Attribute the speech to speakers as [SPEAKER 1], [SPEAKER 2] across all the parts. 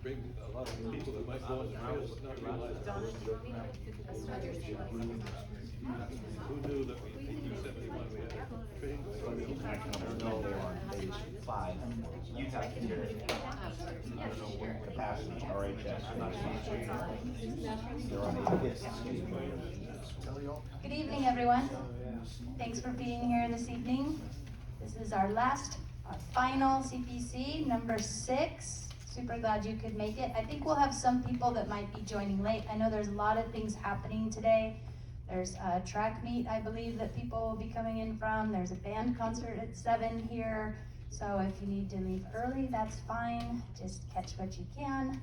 [SPEAKER 1] bring a lot of people that might go on the trails but not realize. Who knew that we, in 1971, we had a train going?
[SPEAKER 2] I don't know, they're on page 5, Utah Community. I don't know what capacity, RHS. They're on
[SPEAKER 3] Good evening, everyone. Thanks for being here this evening. This is our final CPC, number 6. Super glad you could make it. I think we'll have some people that might be joining late. I know there's a lot of things happening today. There's a track meet, I believe, that people will be coming in from. There's a band concert at 7 here. So if you need to leave early, that's fine. Just catch what you can.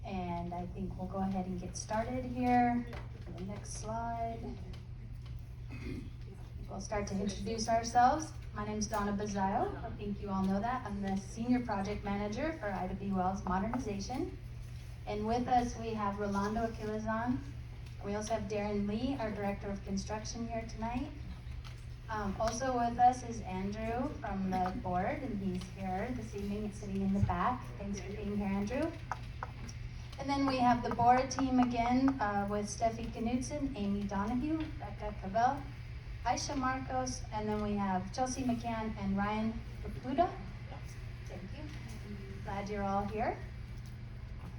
[SPEAKER 3] And I think we'll go ahead and get started here. The next slide. We'll start to introduce ourselves. My name is Donna Bazzaio. I think you all know that. I'm the Senior Project Manager for Ida B. Wells Modernization. And with us we have Rolando Aquilizan. We also have Darren Lee, our Director of Construction, here tonight. Also with us is Andrew from the board, and he's here this evening, sitting in the back. Thanks for being here, Andrew. And then we have the board team again with Steffi Knudsen, Amy Donahue, Becca Cavell, Aisha Marcos, and then we have Chelsea McCann and Ryan Caputa. Thank you. Glad you're all here.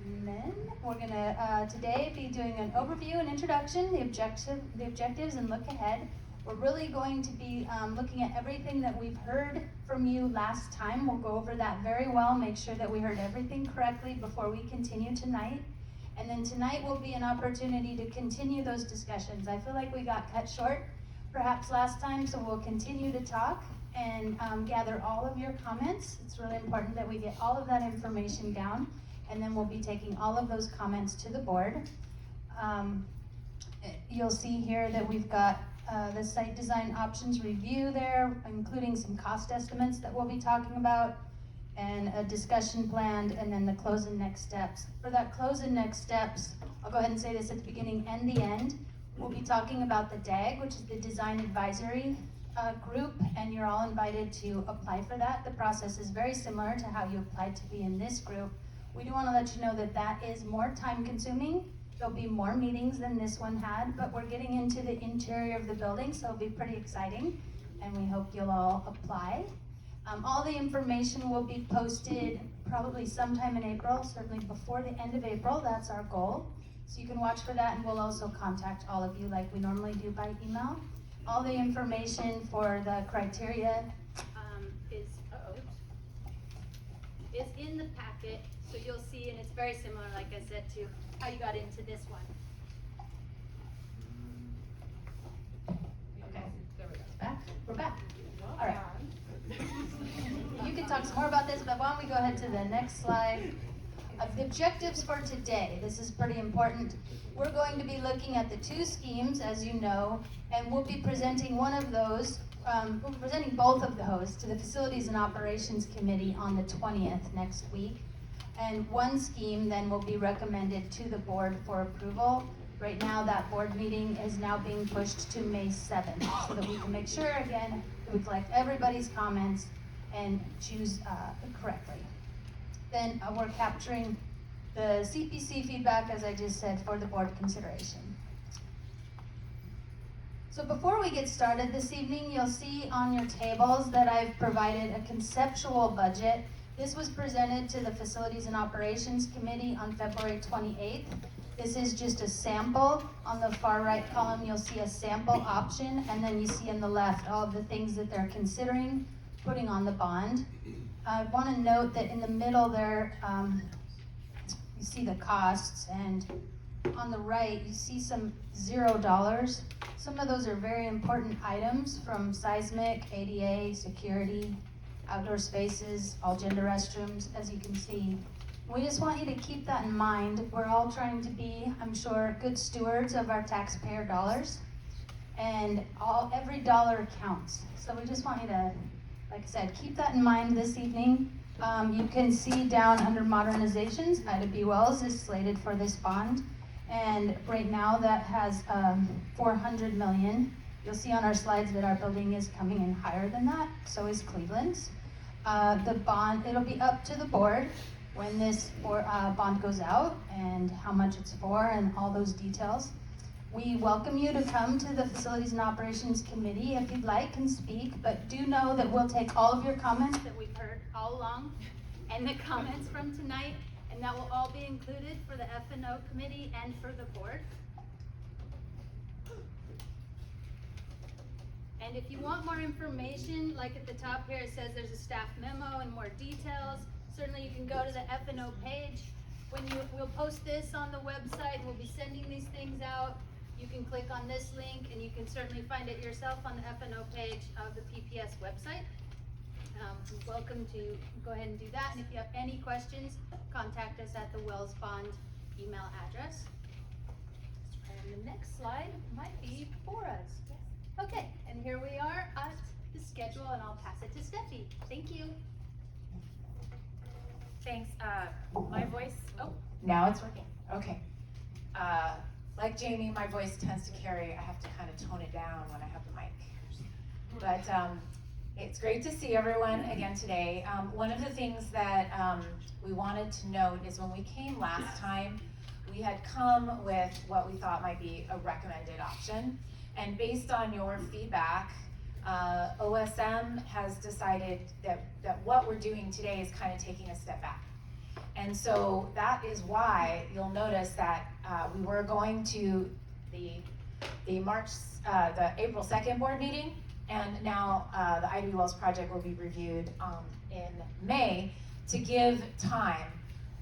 [SPEAKER 3] And then we're gonna today be doing an overview and introduction, the objectives, and look ahead. We're really going to be looking at everything that we've heard from you last time. We'll go over that very well, make sure that we heard everything correctly before we continue tonight. And then tonight will be an opportunity to continue those discussions. I feel like we got cut short perhaps last time, so we'll continue to talk and gather all of your comments. It's really important that we get all of that information down, and then we'll be taking all of those comments to the board. You'll see here that we've got the site design options review there, including some cost estimates that we'll be talking about, and a discussion planned, and then the close and next steps. For that close and next steps, I'll go ahead and say this at the beginning and the end. We'll be talking about the DAG, which is the Design Advisory Group, and you're all invited to apply for that. The process is very similar to how you applied to be in this group. We do want to let you know that that is more time consuming. There'll be more meetings than this one had, but we're getting into the interior of the building, so it'll be pretty exciting, and we hope you'll all apply. All the information will be posted probably sometime in April, certainly before the end of April. That's our goal. So you can watch for that, and we'll also contact all of you like we normally do by email. All the information for the criteria is in the packet, so you'll see, and it's very similar, like I said, to how you got into this one. Okay, there we go. Back? We're back. All right. You can talk some more about this, but why don't we go ahead to the next slide. The objectives for today, this is pretty important. We're going to be looking at the 2 schemes, as you know, and we'll be presenting one of those, we'll be presenting both of those to the Facilities and Operations Committee on the 20th next week. And one scheme then will be recommended to the board for approval. Right now, that board meeting is now being pushed to May 7th, so that we can make sure, again, that we collect everybody's comments and choose correctly. Then we're capturing the CPC feedback, as I just said, for the board consideration. So before we get started this evening, you'll see on your tables that I've provided a conceptual budget. This was presented to the Facilities and Operations Committee on February 28th. This is just a sample. On the far right column, you'll see a sample option, and then you see on the left all of the things that they're considering putting on the bond. I want to note that in the middle there, you see the costs, and on the right, you see some $0. Some of those are very important items, from seismic, ADA, security, outdoor spaces, all gender restrooms, as you can see. We just want you to keep that in mind. We're all trying to be, I'm sure, good stewards of our taxpayer dollars, and every dollar counts. So we just want you to, like I said, keep that in mind this evening. You can see down under modernizations, Ida B. Wells is slated for this bond, and right now that has $400 million. You'll see on our slides that our building is coming in higher than that, so is Cleveland's. The bond, it'll be up to the board when this bond goes out and how much it's for and all those details. We welcome you to come to the Facilities and Operations Committee if you'd like and speak, but do know that we'll take all of your comments that we've heard all along and the comments from tonight, and that will all be included for the F&O committee and for the board. And if you want more information, like at the top here, it says there's a staff memo and more details. Certainly you can go to the F&O page. We'll post this on the website, we'll be sending these things out. You can click on this link and you can certainly find it yourself on the F&O page of the PPS website. You're welcome to go ahead and do that. And if you have any questions, contact us at the Wells Bond email address. And the next slide might be for us. Okay, and here we are at the schedule, and I'll pass it to Steffi. Thank you.
[SPEAKER 4] Thanks. My voice, now it's working. Okay. Like Jamie, my voice tends to carry, I have to kind of tone it down when I have the mic. But it's great to see everyone again today. One of the things that we wanted to note is when we came last time, we had come with what we thought might be a recommended option. And based on your feedback, OSM has decided that what we're doing today is kind of taking a step back. And so that is why you'll notice that we were going to the April 2nd board meeting, and now the Ida B. Wells project will be reviewed in May to give time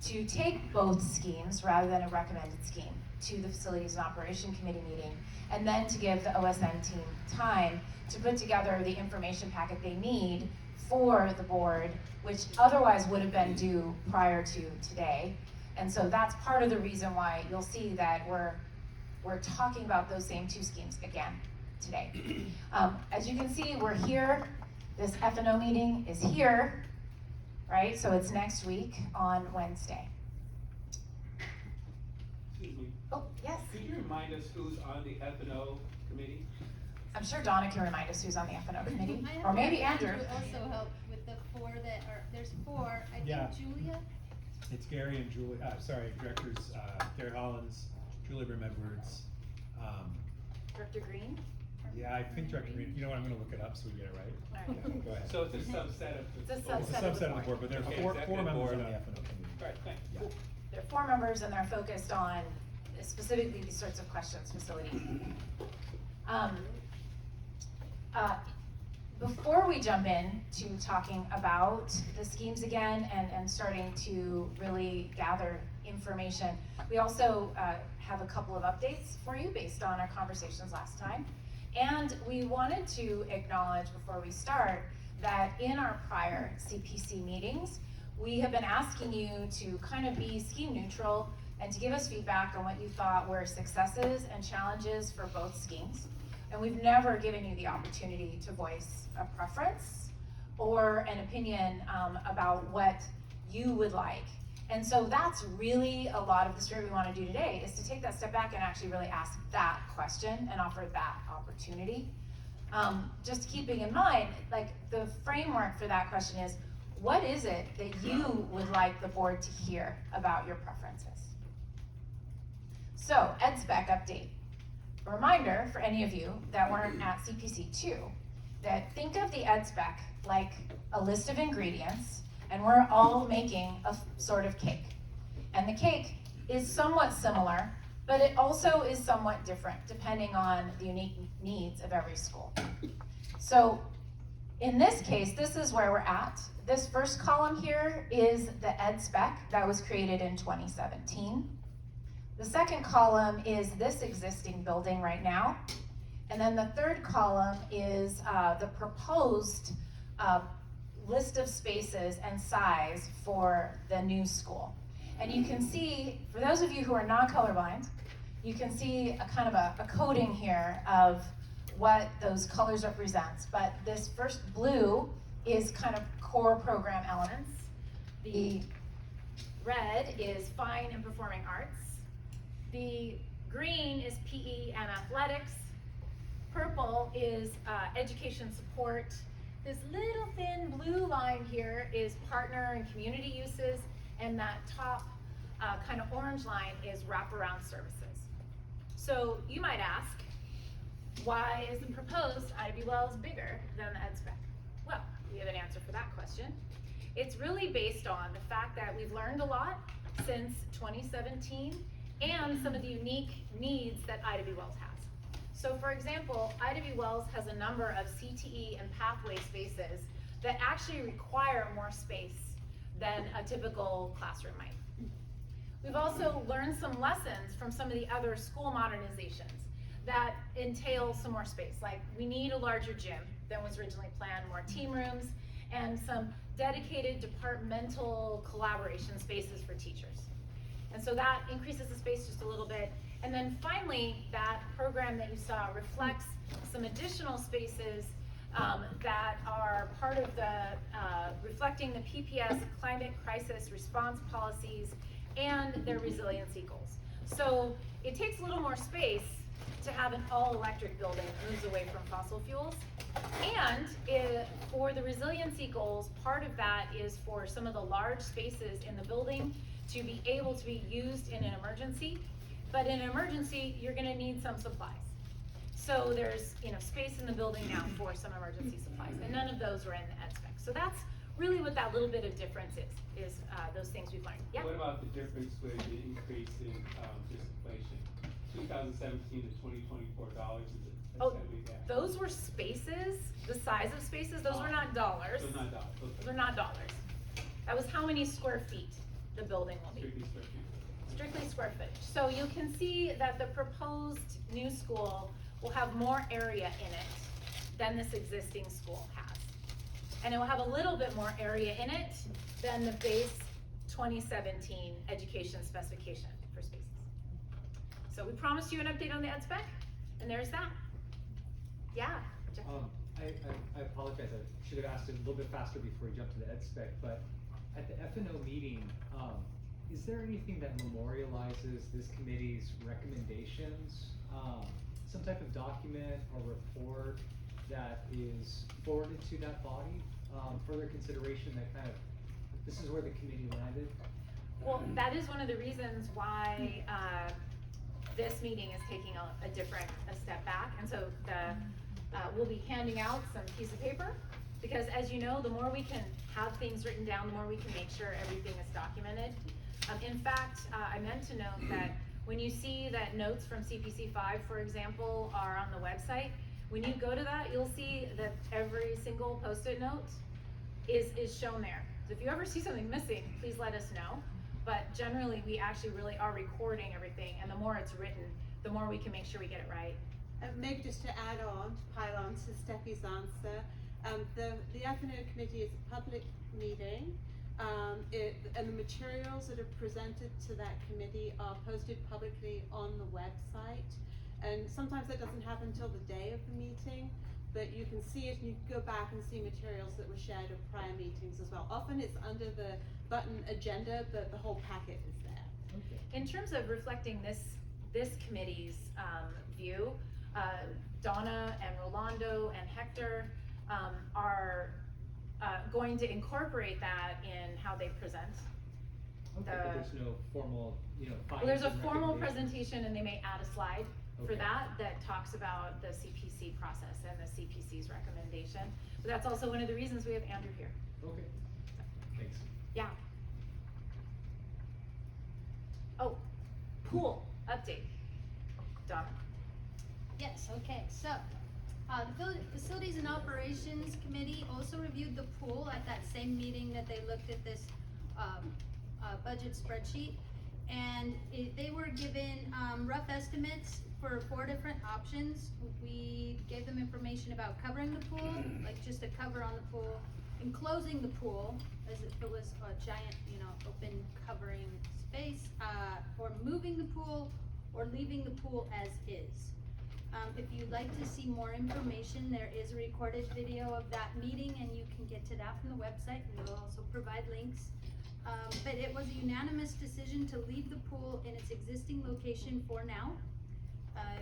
[SPEAKER 4] to take both schemes rather than a recommended scheme to the Facilities and Operation Committee meeting, and then to give the OSM team time to put together the information packet they need for the board, which otherwise would have been due prior to today. And so that's part of the reason why you'll see that we're talking about those same two schemes again today. As you can see, we're here. This F&O meeting is here, right? So it's next week on Wednesday.
[SPEAKER 1] Excuse me.
[SPEAKER 4] Oh, yes.
[SPEAKER 1] Could you remind us who's on the F&O committee?
[SPEAKER 4] I'm sure Donna can remind us who's on the F&O committee,
[SPEAKER 3] I have
[SPEAKER 4] or maybe Andrew.
[SPEAKER 3] also help with the four that are, there's four, I
[SPEAKER 5] Yeah.
[SPEAKER 3] think Julia.
[SPEAKER 5] It's Gary and Julie, directors, Gary Hollins, Julie Brim Edwards.
[SPEAKER 4] Director Green?
[SPEAKER 5] Yeah, I think Director Green, you know what, I'm gonna look it up so we get it right.
[SPEAKER 4] All right.
[SPEAKER 5] Yeah, go ahead.
[SPEAKER 1] So it's a subset of the.
[SPEAKER 4] It's a
[SPEAKER 5] It's a subset of the board, but there are
[SPEAKER 1] Okay,
[SPEAKER 5] four
[SPEAKER 1] executive
[SPEAKER 5] members
[SPEAKER 1] board.
[SPEAKER 5] on the F&O committee.
[SPEAKER 1] All right, thanks.
[SPEAKER 5] Yeah.
[SPEAKER 4] There are four members and they're focused on specifically these sorts of questions, facilities. Before we jump in to talking about the schemes again and starting to really gather information, we also have a couple of updates for you based on our conversations last time. And we wanted to acknowledge before we start that in our prior CPC meetings, we have been asking you to kind of be scheme neutral and to give us feedback on what you thought were successes and challenges for both schemes. And we've never given you the opportunity to voice a preference or an opinion about what you would like. And so that's really a lot of the spirit we want to do today, is to take that step back and actually really ask that question and offer that opportunity. Just keeping in mind, like the framework for that question is, what is it that you would like the board to hear about your preferences? So, EdSpec update. A reminder for any of you that weren't at CPC 2, that think of the EdSpec like a list of ingredients, and we're all making a sort of cake. And the cake is somewhat similar, but it also is somewhat different depending on the unique needs of every school. So in this case, this is where we're at. This first column here is the EdSpec that was created in 2017. The second column is this existing building right now. And then the third column is the proposed list of spaces and size for the new school. And you can see, for those of you who are not colorblind, you can see a kind of a coding here of what those colors represents. But this first blue is kind of core program elements. The red is fine and performing arts. The green is PE and athletics. Purple is education support. This little thin blue line here is partner and community uses. and that top kind of orange line is wraparound services. So you might ask, why is the proposed IB Wells bigger than the ed spec? Well, we have an answer for that question. It's really based on the fact that we've learned a lot since 2017 and some of the unique needs that IB Wells has. So for example, IB Wells has a number of CTE and pathway spaces that actually require more space than a typical classroom might. We've also learned some lessons from some of the other school modernizations that entail some more space. Like, we need a larger gym than was originally planned, more team rooms, and some dedicated departmental collaboration spaces for teachers. And so that increases the space just a little bit. And then finally, that program that you saw reflects some additional spaces that are part of the, reflecting the PPS climate crisis response policies and their resiliency goals. So it takes a little more space to have an all-electric building that moves away from fossil fuels. And for the resiliency goals, part of that is for some of the large spaces in the building to be able to be used in an emergency. But in an emergency, you're gonna need some supplies. So there's, space in the building now for some emergency supplies, and none of those are in the ed spec. So that's really what that little bit of difference is those things we've learned. Yeah?
[SPEAKER 5] What about the difference with the increase in just inflation? 2017 to 2024 dollars is it?
[SPEAKER 4] Oh, those were spaces, the size of spaces, those were not dollars.
[SPEAKER 5] Those are not dollars, okay.
[SPEAKER 4] Those are not dollars. That was how many square feet the building will be.
[SPEAKER 5] Strictly square feet.
[SPEAKER 4] Strictly square footage. So you can see that the proposed new school will have more area in it than this existing school has. And it will have a little bit more area in it than the base 2017 education specification for spaces. So we promised you an update on the ed spec, and there's that. Yeah, Jeff?
[SPEAKER 6] I apologize, I should have asked it a little bit faster before we jumped to the ed spec, but at the F&O meeting, is there anything that memorializes this committee's recommendations? Some type of document or report that is forwarded to that body? Further consideration that kind of, this is where the committee landed?
[SPEAKER 4] Well, that is one of the reasons why this meeting is taking a step back. And so we'll be handing out some piece of paper, because as you know, the more we can have things written down, the more we can make sure everything is documented. In fact, I meant to note that when you see that notes from CPC 5, for example, are on the website, when you go to that, you'll see that every single post-it note is shown there. So if you ever see something missing, please let us know. But generally, we actually really are recording everything, and the more it's written, the more we can make sure we get it right.
[SPEAKER 7] Maybe just to add on, to pile on to Steffi's answer, the F&O committee is a public meeting, and the materials that are presented to that committee are posted publicly on the website. And sometimes that doesn't happen until the day of the meeting, but you can see it and you can go back and see materials that were shared at prior meetings as well. Often it's under the button agenda, but the whole packet is there.
[SPEAKER 6] Okay.
[SPEAKER 4] In terms of reflecting this committee's view, Donna and Rolando and Hector are going to incorporate that in how they present.
[SPEAKER 6] Okay, but there's no formal,
[SPEAKER 4] Well, there's a
[SPEAKER 6] findings and
[SPEAKER 4] formal
[SPEAKER 6] recommendations.
[SPEAKER 4] presentation, and they may add a slide for
[SPEAKER 6] Okay.
[SPEAKER 4] that talks about the CPC process and the CPC's recommendation. But that's also one of the reasons we have Andrew here.
[SPEAKER 6] Okay, thanks.
[SPEAKER 4] Yeah. Oh, pool update. Donna.
[SPEAKER 3] Yes, okay, so, the Facilities and Operations Committee also reviewed the pool at that same meeting that they looked at this, budget spreadsheet. And they were given, rough estimates for 4 different options. We gave them information about covering the pool, like just a cover on the pool, enclosing the pool as if it was a giant, open covering space, or moving the pool, or leaving the pool as is. If you'd like to see more information, there is a recorded video of that meeting, and you can get to that from the website, and we'll also provide links. But it was a unanimous decision to leave the pool in its existing location for now.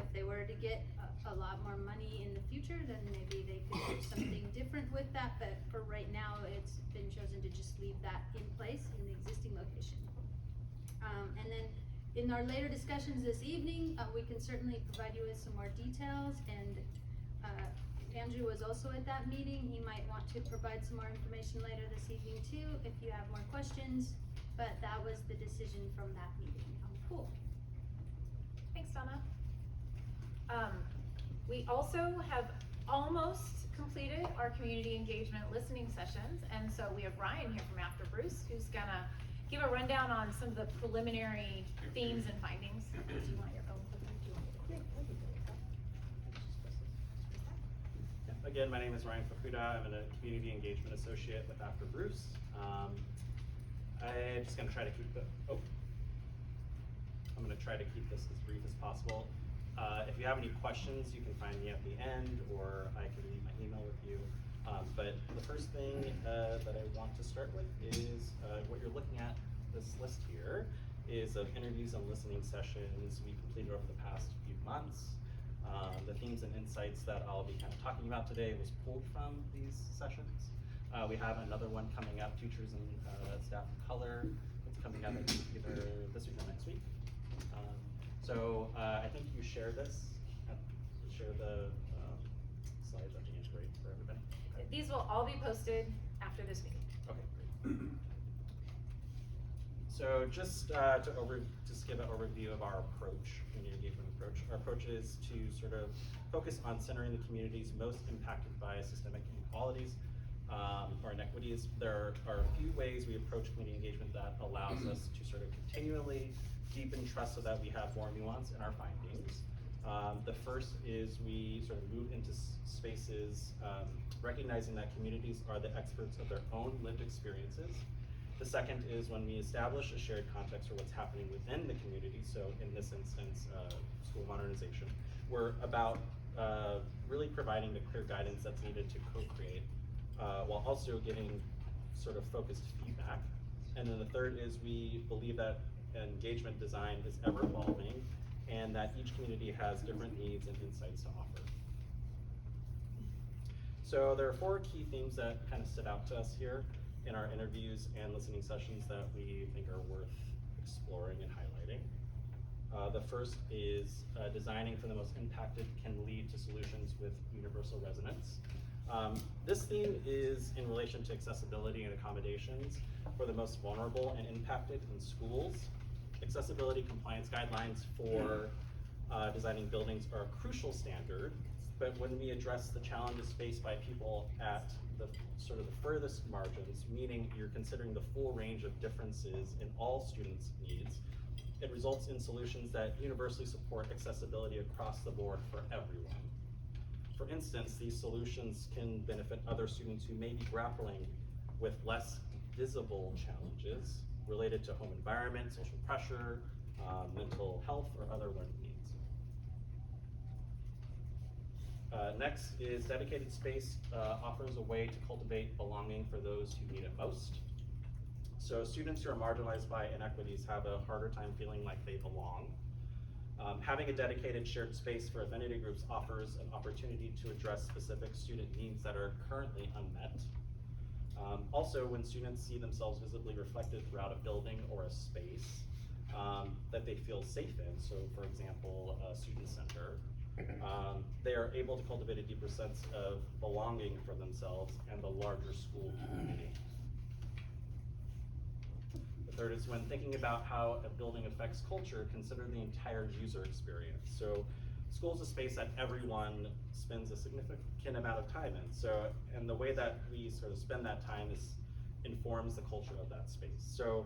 [SPEAKER 8] If they were to get a lot more money in the future, then maybe they could do something different with that, but for right now, it's been chosen to just leave that in place in the existing location. And then in our later discussions this evening, we can certainly provide you with some more details, and Andrew was also at that meeting. He might want to provide some more information later this evening too, if you have more questions, but that was the decision from that meeting. Cool.
[SPEAKER 4] Thanks, Donna. We also have almost completed our community engagement listening sessions, and so we have Ryan here from After Bruce, who's gonna give a rundown on some of the preliminary themes and findings. Do you want your own clicker? Do you want me to?
[SPEAKER 9] Again, my name is Ryan Fukuda. I'm a community engagement associate with After Bruce. I'm just gonna try to keep I'm gonna try to keep this as brief as possible. If you have any questions, you can find me at the end, or I can leave my email with you. But the first thing that I want to start with is what you're looking at. This list here is of interviews and listening sessions we completed over the past few months. The themes and insights that I'll be kind of talking about today was pulled from these sessions. We have another one coming up, Futures and Staff of Color. It's coming up either this week or next week. So I think you share this, share the slides. I think it's great for everybody. Okay.
[SPEAKER 4] These will all be posted after this meeting.
[SPEAKER 9] Okay, great. So just just give an overview of our approach, community engagement approach. Our approach is to sort of focus on centering the communities most impacted by systemic inequalities or inequities. There are a few ways we approach community engagement that allows us to sort of continually deepen trust so that we have more nuance in our findings. The first is we sort of move into spaces recognizing that communities are the experts of their own lived experiences. The second is when we establish a shared context for what's happening within the community. So in this instance, school modernization, we're about really providing the clear guidance that's needed to co-create while also giving sort of focused feedback. And then the third is we believe that engagement design is ever evolving and that each community has different needs and insights to offer. So there are 4 key themes that kind of stood out to us here in our interviews and listening sessions that we think are worth exploring and highlighting. The first is designing for the most impacted can lead to solutions with universal resonance. This theme is in relation to accessibility and accommodations for the most vulnerable and impacted in schools. Accessibility compliance guidelines for designing buildings are a crucial standard, but when we address the challenges faced by people at the sort of the furthest margins, meaning you're considering the full range of differences in all students' needs, it results in solutions that universally support accessibility across the board for everyone. For instance, these solutions can benefit other students who may be grappling with less visible challenges related to home environment, social pressure, mental health, or other learning needs. Next is dedicated space offers a way to cultivate belonging for those who need it most. So students who are marginalized by inequities have a harder time feeling like they belong. Having a dedicated shared space for affinity groups offers an opportunity to address specific student needs that are currently unmet. Also, when students see themselves visibly reflected throughout a building or a space that they feel safe in, so for example, a student center, they are able to cultivate a deeper sense of belonging for themselves and the larger school community. The third is when thinking about how a building affects culture, consider the entire user experience. So school is a space that everyone spends a significant amount of time in. So, and the way that we sort of spend that time informs the culture of that space. So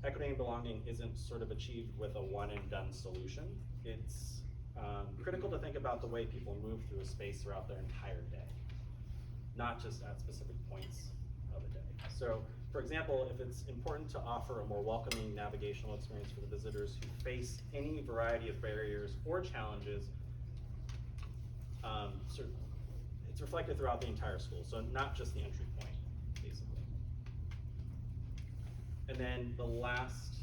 [SPEAKER 9] equity and belonging isn't sort of achieved with a one and done solution. It's critical to think about the way people move through a space throughout their entire day, not just at specific points of a day. So, for example, if it's important to offer a more welcoming navigational experience for the visitors who face any variety of barriers or challenges, it's reflected throughout the entire school, so not just the entry point, basically. And then the last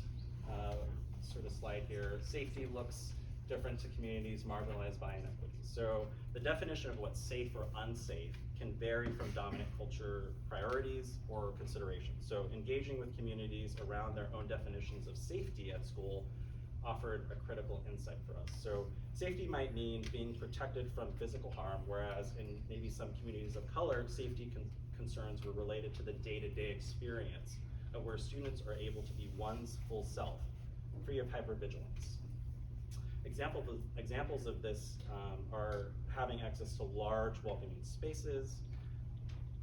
[SPEAKER 9] sort of slide here, safety looks different to communities marginalized by inequities. So the definition of what's safe or unsafe can vary from dominant culture priorities or considerations. So engaging with communities around their own definitions of safety at school offered a critical insight for us. So safety might mean being protected from physical harm, whereas in maybe some communities of color, safety concerns were related to the day-to-day experience of where students are able to be one's full self, free of hypervigilance. Examples of this are having access to large welcoming spaces,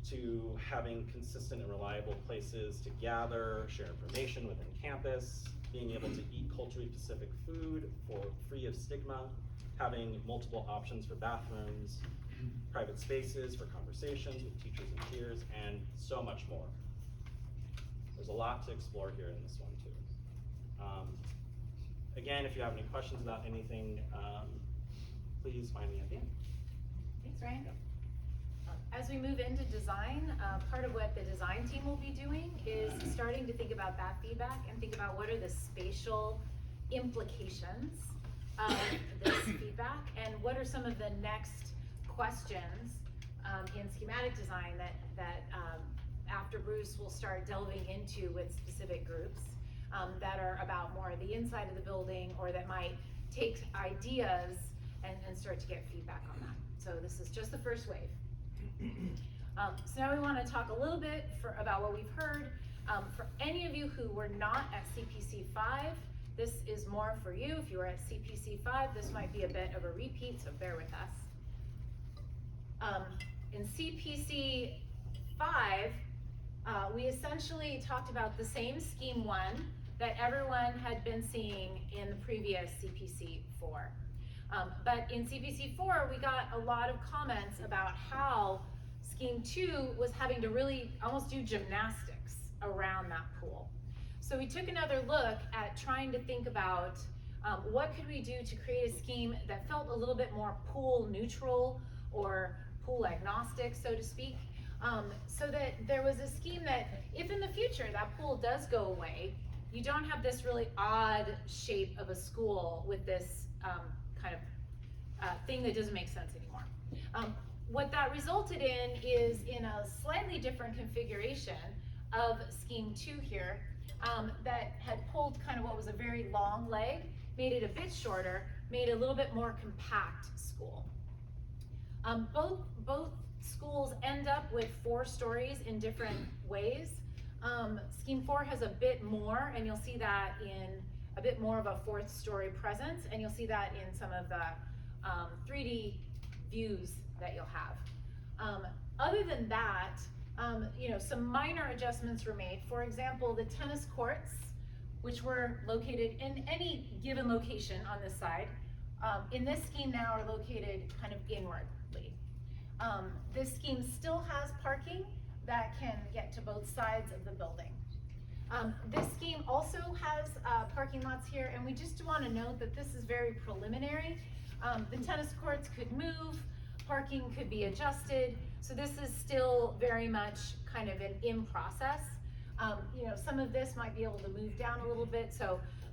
[SPEAKER 9] to having consistent and reliable places to gather, share information within campus, being able to eat culturally specific food free of stigma, having multiple options for bathrooms, private spaces for conversations with teachers and peers, and so much more. There's a lot to explore here in this one too. Again, if you have any questions about anything, please find me at the end.
[SPEAKER 4] Thanks, Ryan. As we move into design, part of what the design team will be doing is starting to think about that feedback and think about what are the spatial implications of this feedback and what are some of the next questions in schematic design that after Bruce will start delving into with specific groups that are about more the inside of the building or that might take ideas and start to get feedback on that. So this is just the first wave. So now we want to talk a little bit about what we've heard. For any of you who were not at CPC 5, this is more for you. If you were at CPC 5, this might be a bit of a repeat, so bear with us. In CPC 5, we essentially talked about the same scheme 1 that everyone had been seeing in the previous CPC 4. But in CPC 4, we got a lot of comments about how scheme 2 was having to really almost do gymnastics around that pool. So we took another look at trying to think about what could we do to create a scheme that felt a little bit more pool neutral or pool agnostic, so to speak, so that there was a scheme that if in the future that pool does go away, you don't have this really odd shape of a school with this kind of thing that doesn't make sense anymore. What that resulted in is in a slightly different configuration of scheme 2 here that had pulled kind of what was a very long leg, made it a bit shorter, made it a little bit more compact school. Both schools end up with 4 stories in different ways. Scheme 4 has a bit more, and you'll see that in a bit more of a 4th story presence, and you'll see that in some of the 3D views that you'll have. Other than that, some minor adjustments were made. For example, the tennis courts, which were located in any given location on this side, in this scheme now are located kind of inwardly. This scheme still has parking that can get to both sides of the building. This scheme also has parking lots here, and we just want to note that this is very preliminary. The tennis courts could move, parking could be adjusted, so this is still very much kind of an in process. Some of this might be able to move down a little bit,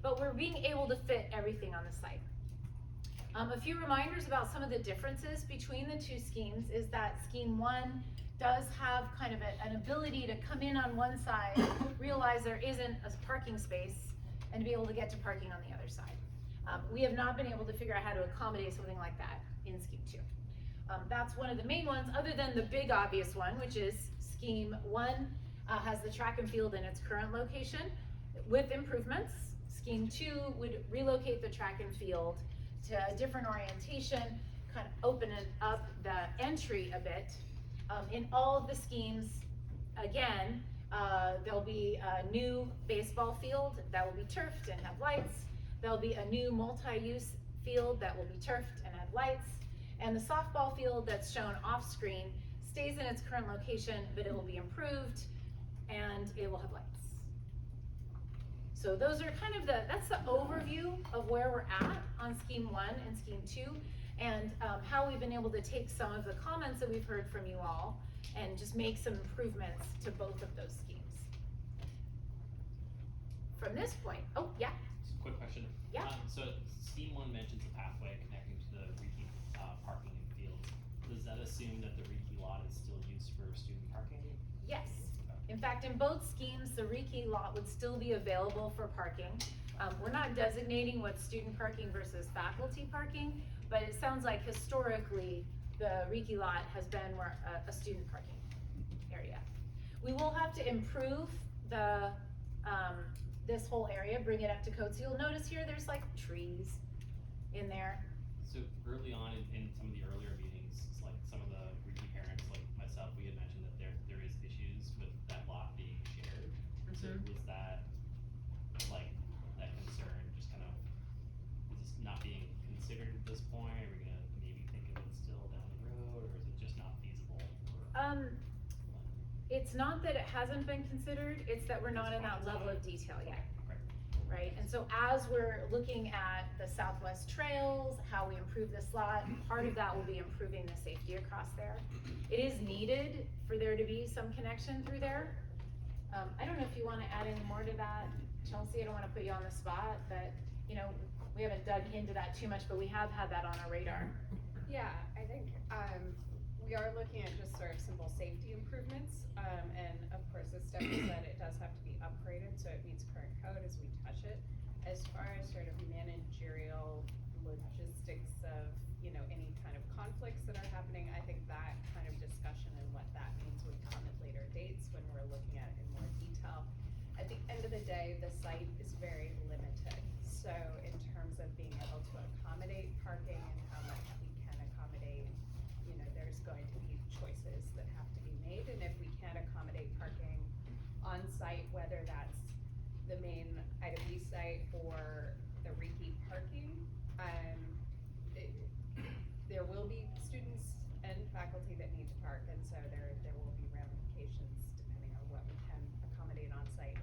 [SPEAKER 4] but we're being able to fit everything on the site. A few reminders about some of the differences between the 2 schemes is that scheme 1 does have kind of an ability to come in on one side, realize there isn't a parking space, and be able to get to parking on the other side. We have not been able to figure out how to accommodate something like that in scheme 2. That's one of the main ones, other than the big obvious one, which is scheme 1 has the track and field in its current location with improvements. Scheme 2 would relocate the track and field to a different orientation, kind of open it up the entry a bit. In all of the schemes, again, there'll be a new baseball field that will be turfed and have lights. There'll be a new multi-use field that will be turfed and have lights. And the softball field that's shown off screen stays in its current location, but it will be improved and it will have lights. So those are kind of that's the overview of where we're at on scheme 1 and scheme 2, and how we've been able to take some of the comments that we've heard from you all and just make some improvements to both of those schemes. from this point, oh, yeah,
[SPEAKER 10] Quick question.
[SPEAKER 4] Yeah.
[SPEAKER 10] So scheme one mentions a pathway connecting to the Reiki, parking and fields. Does that assume that the Reiki lot is still used for student parking?
[SPEAKER 4] yes. In fact, in both schemes, the Reiki lot would still be available for parking. We're not designating what's student parking versus faculty parking, but it sounds like historically, the Reiki lot has been more a student parking area. We will have to improve the, this whole area, bring it up to code. So you'll notice here, there's like trees in there.
[SPEAKER 10] So early on in some of the earlier meetings, it's like some of the Reiki parents, like myself, we had mentioned that there is issues with that lot being shared. So was that, like, that concern just kind of, is this not being considered at this point? Are we gonna maybe think of it still down the road, or is it just not feasible?
[SPEAKER 4] It's not that it hasn't been considered, it's that we're not in that level of detail yet. Right, and so as we're looking at the Southwest trails, how we improve this lot, part of that will be improving the safety across there. It is needed for there to be some connection through there. I don't know if you wanna add any more to that, Chelsea, I don't wanna put you on the spot, but, you know, we haven't dug into that too much, but we have had that on our radar.
[SPEAKER 11] Yeah, I think, we are looking at just sort of simple safety improvements, and of course, as Stephanie said, it does have to be upgraded, so it meets current code as we touch it. As far as sort of managerial logistics of, you know, any kind of conflicts that are happening, I think that kind of discussion and what that means would come at later dates when we're looking at it in more detail. At the end of the day, the site is very limited, so in terms of being able to accommodate parking and how much we can accommodate, you know, there's going to be choices that have to be made, and if we can't accommodate parking on site, whether that's the main Ida B site or the Reiki parking, there will be students and faculty that need to park, and so there will be ramifications depending on what we can accommodate on site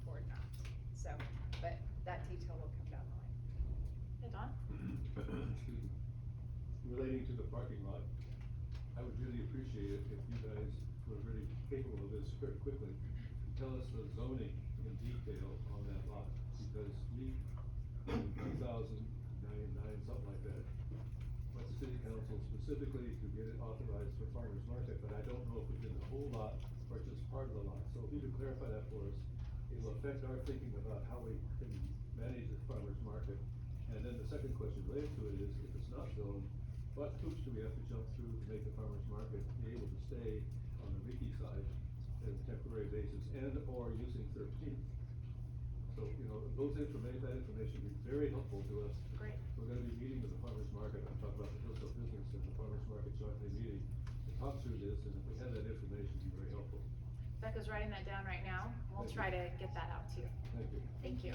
[SPEAKER 11] or not. So, but that detail will come down the line.
[SPEAKER 4] Hey, Don?
[SPEAKER 1] Excuse me. Relating to the parking lot, I would really appreciate it if you guys were really capable of this very quickly. Tell us the zoning in detail on that lot, because we, in 2009, something like that, went to city council specifically to get it authorized for farmers market, but I don't know if we did the whole lot or just part of the lot. So if you could clarify that for us, it will affect our thinking about how we can manage the farmers market. And then the second question related to it is, if it's not zoned, what hoops do we have to jump through to make the farmers market be able to stay on the Reiki side as a temporary basis and or using 13th? So, you know, that information would be very helpful to us.
[SPEAKER 4] Great.
[SPEAKER 1] We're gonna be meeting with the farmers market, I'm talking about the Hillsdale Business and the farmers market jointly meeting to talk through this, and if we had that information, it'd be very helpful.
[SPEAKER 4] Becca's writing that down right now. We'll try to get that out to you.
[SPEAKER 1] Thank you.
[SPEAKER 4] Thank you.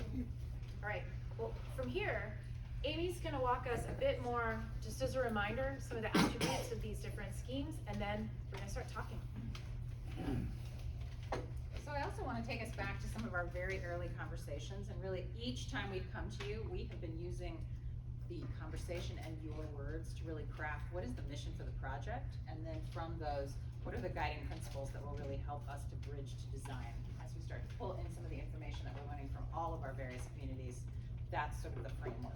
[SPEAKER 4] All right, well, from here, Amy's gonna walk us a bit more, just as a reminder, some of the attributes of these different schemes, and then we're gonna start talking.
[SPEAKER 12] So I also want to take us back to some of our very early conversations, and really each time we've come to you, we have been using the conversation and your words to really craft what is the mission for the project, and then from those, what are the guiding principles that will really help us to bridge to design as we start to pull in some of the information that we're learning from all of our various communities. That's sort of the framework.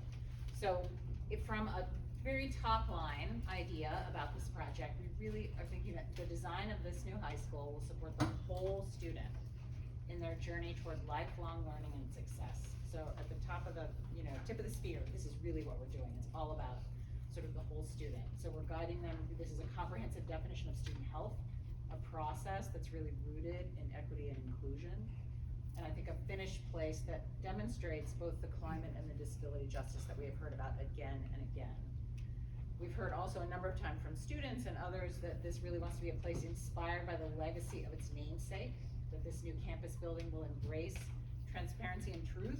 [SPEAKER 12] So if from a very top line idea about this project, we really are thinking that the design of this new high school will support the whole student in their journey toward lifelong learning and success. So at the top of the, you know, tip of the spear, this is really what we're doing. It's all about sort of the whole student. So we're guiding them, this is a comprehensive definition of student health, a process that's really rooted in equity and inclusion, and I think a finished place that demonstrates both the climate and the disability justice that we have heard about again and again. We've heard also a number of times from students and others that this really wants to be a place inspired by the legacy of its namesake, that this new campus building will embrace transparency and truth,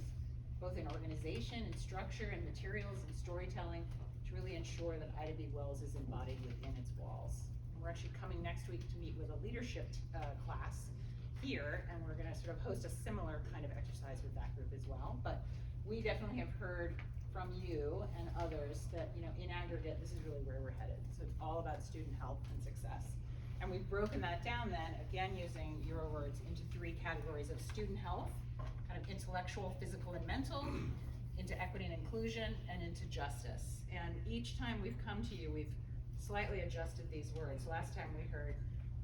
[SPEAKER 12] both in organization and structure and materials and storytelling, to really ensure that Ida B. Wells is embodied within its walls. And we're actually coming next week to meet with a leadership class here, and we're gonna sort of host a similar kind of exercise with that group as well. But we definitely have heard from you and others that, you know, in aggregate, this is really where we're headed. So it's all about student health and success. And we've broken that down then, again, using your words, into 3 categories of student health, kind of intellectual, physical, and mental, into equity and inclusion, and into justice. And each time we've come to you, we've slightly adjusted these words. Last time we heard,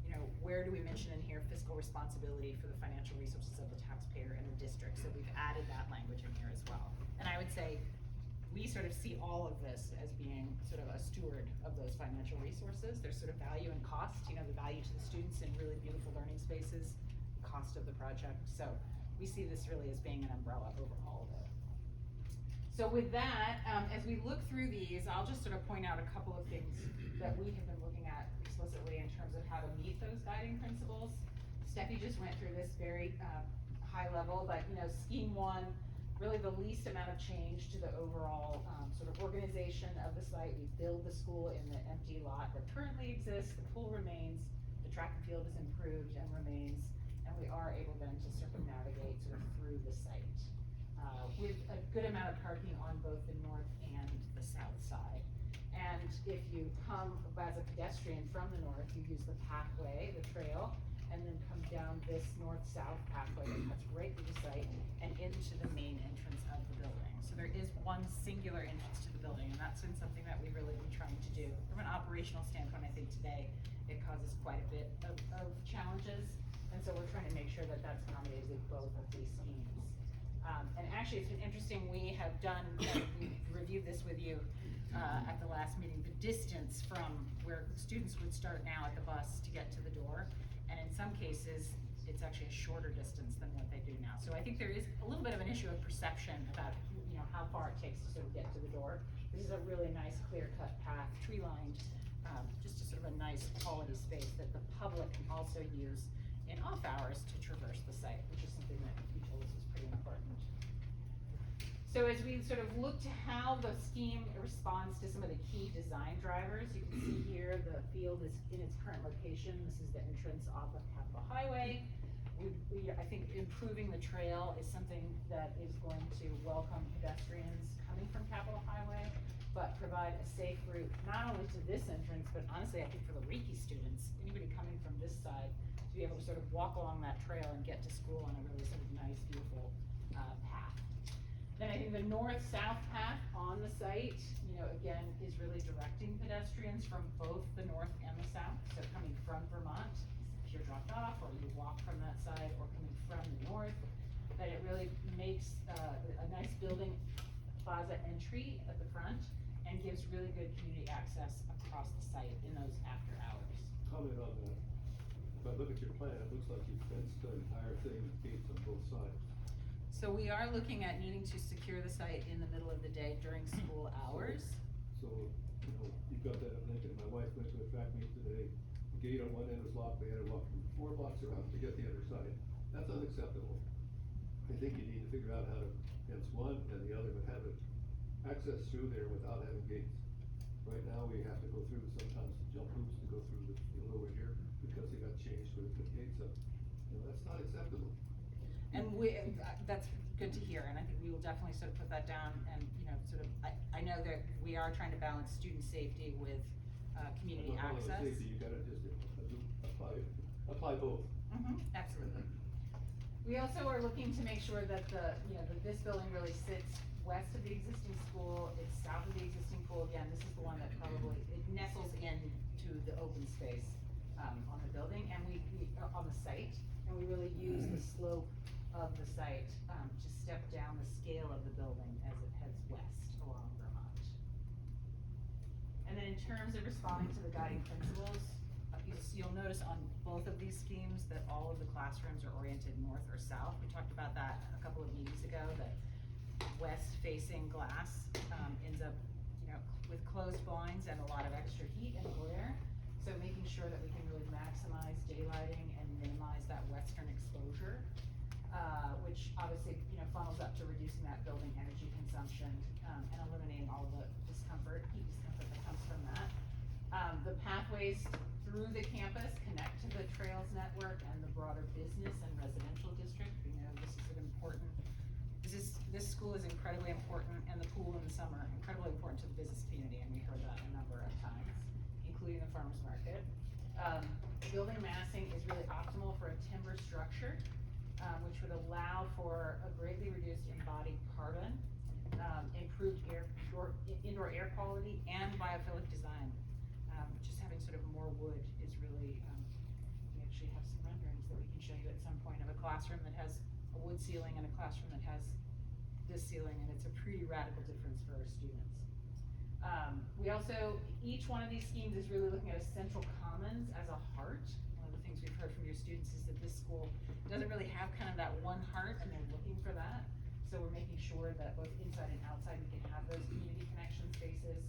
[SPEAKER 12] you know, where do we mention in here fiscal responsibility for the financial resources of the taxpayer and the district? So we've added that language in here as well. And I would say, we sort of see all of this as being sort of a steward of those financial resources. There's sort of value and cost, you know, the value to the students in really beautiful learning spaces, the cost of the project. So we see this really as being an umbrella over all of it. So with that, as we look through these, I'll just sort of point out a couple of things that we have been looking at explicitly in terms of how to meet those guiding principles. Steffi just went through this very high level, but you know, scheme 1, really the least amount of change to the overall sort of organization of the site. We build the school in the empty lot that currently exists, the pool remains, the track and field is improved and remains, and we are able then to circumnavigate sort of through the site with a good amount of parking on both the north and the south side. And if you come as a pedestrian from the north, you use the pathway, the trail, and then come down this north-south pathway that cuts right through the site and into the main entrance of the building. So there is one singular entrance to the building, and that's been something that we've really been trying to do. From an operational standpoint, I think today it causes quite a bit of challenges, and so we're trying to make sure that that's accommodated with both of these schemes. And actually, it's been interesting, we have done, we reviewed this with you at the last meeting, the distance from where students would start now at the bus to get to the door. And in some cases, it's actually a shorter distance than what they do now. So I think there is a little bit of an issue of perception about, you know, how far it takes to sort of get to the door. This is a really nice clear-cut path, tree-lined, just a sort of a nice quality space that the public can also use in off hours to traverse the site, which is something that you told us is pretty important. So as we sort of look to how the scheme responds to some of the key design drivers, you can see here the field is in its current location. This is the entrance off of Capitol Highway. I think improving the trail is something that is going to welcome pedestrians coming from Capitol Highway, but provide a safe route, not only to this entrance, but honestly, I think for the Reiki students, anybody coming from this side, to be able to sort of walk along that trail and get to school on a really sort of nice, beautiful path. Then I think the north-south path on the site, you know, again, is really directing pedestrians from both the north and the south. So coming from Vermont, if you're dropped off, or you walk from that side, or coming from the north, that it really makes a nice building plaza entry at the front and gives really good community access across the site in those after hours.
[SPEAKER 1] Comment on that. If I look at your plan, it looks like you fenced the entire thing with gates on both sides.
[SPEAKER 12] So we are looking at needing to secure the site in the middle of the day during school hours.
[SPEAKER 1] So, you know, you've got that at Lincoln. My wife went to a track meet today. The gate on one end was locked. They had to walk 4 blocks around to get the other side. That's unacceptable. I think you need to figure out how to fence one and the other, but have it access through there without having gates. Right now, we have to go through sometimes jump hoops to go through the field over here because they got changed with the gates up. You know, that's not acceptable.
[SPEAKER 12] And that's good to hear, and I think we will definitely sort of put that down and, you know, sort of, I know that we are trying to balance student safety with community access.
[SPEAKER 1] Safety, you gotta just apply both.
[SPEAKER 12] Absolutely. We also are looking to make sure that that this building really sits west of the existing school, it's south of the existing pool. Again, this is the one that probably, it nestles into the open space on the building, and we on the site, and we really use the slope of the site to step down the scale of the building as it heads west along Vermont. And then in terms of responding to the guiding principles, you'll notice on both of these schemes that all of the classrooms are oriented north or south. We talked about that a couple of meetings ago, that west-facing glass ends up, you know, with closed blinds and a lot of extra heat and glare. So making sure that we can really maximize daylighting and minimize that western exposure, which obviously, you know, funnels up to reducing that building energy consumption and eliminating all the discomfort, heat discomfort that comes from that. The pathways through the campus connect to the trails network and the broader business and residential district. We know this is an important, this school is incredibly important, and the pool in the summer, incredibly important to the business community, and we heard that a number of times, including the farmers market. Building massing is really optimal for a timber structure, which would allow for a greatly reduced embodied carbon, improved indoor air quality, and biophilic design. Just having sort of more wood is really, we actually have some renderings that we can show you at some point of a classroom that has a wood ceiling and a classroom that has this ceiling, and it's a pretty radical difference for our students. We also, each one of these schemes is really looking at a central commons as a heart. One of the things we've heard from your students is that this school doesn't really have kind of that one heart, and they're looking for that. So we're making sure that both inside and outside we can have those community connection spaces.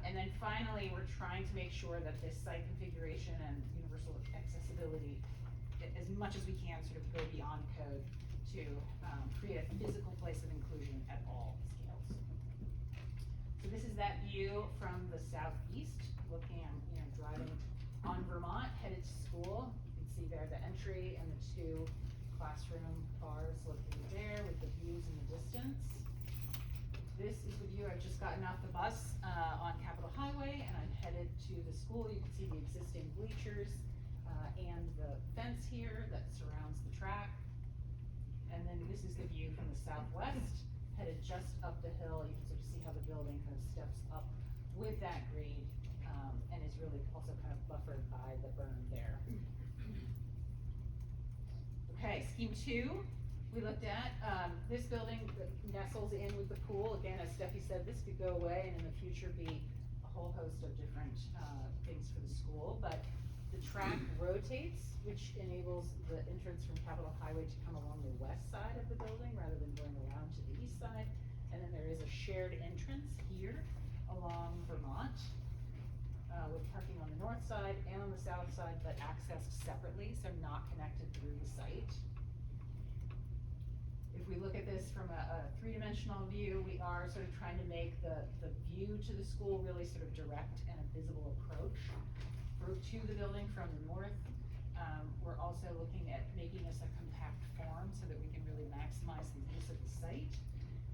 [SPEAKER 12] And then finally, we're trying to make sure that this site configuration and universal accessibility, as much as we can, sort of go beyond code to create a physical place of inclusion at all scales. So this is that view from the southeast, looking at, driving on Vermont, headed to school. You can see there the entry and the two classroom bars located there with the views in the distance. This is the view. I've just gotten off the bus on Capitol Highway, and I'm headed to the school. You can see the existing bleachers and the fence here that surrounds the track. And then this is the view from the southwest, headed just up the hill. You can sort of see how the building kind of steps up with that grade, and is really also kind of buffered by the berm there. Okay, scheme 2, we looked at, this building nestles in with the pool. Again, as Steffi said, this could go away and in the future be a whole host of different things for the school, but the track rotates, which enables the entrance from Capitol Highway to come along the west side of the building rather than going around to the east side. And then there is a shared entrance here along Vermont, with parking on the north side and on the south side, but accessed separately, so not connected through the site. If we look at this from a three-dimensional view, we are sort of trying to make the view to the school really sort of direct and a visible approach to the building from the north. We're also looking at making this a compact form so that we can really maximize the use of the site.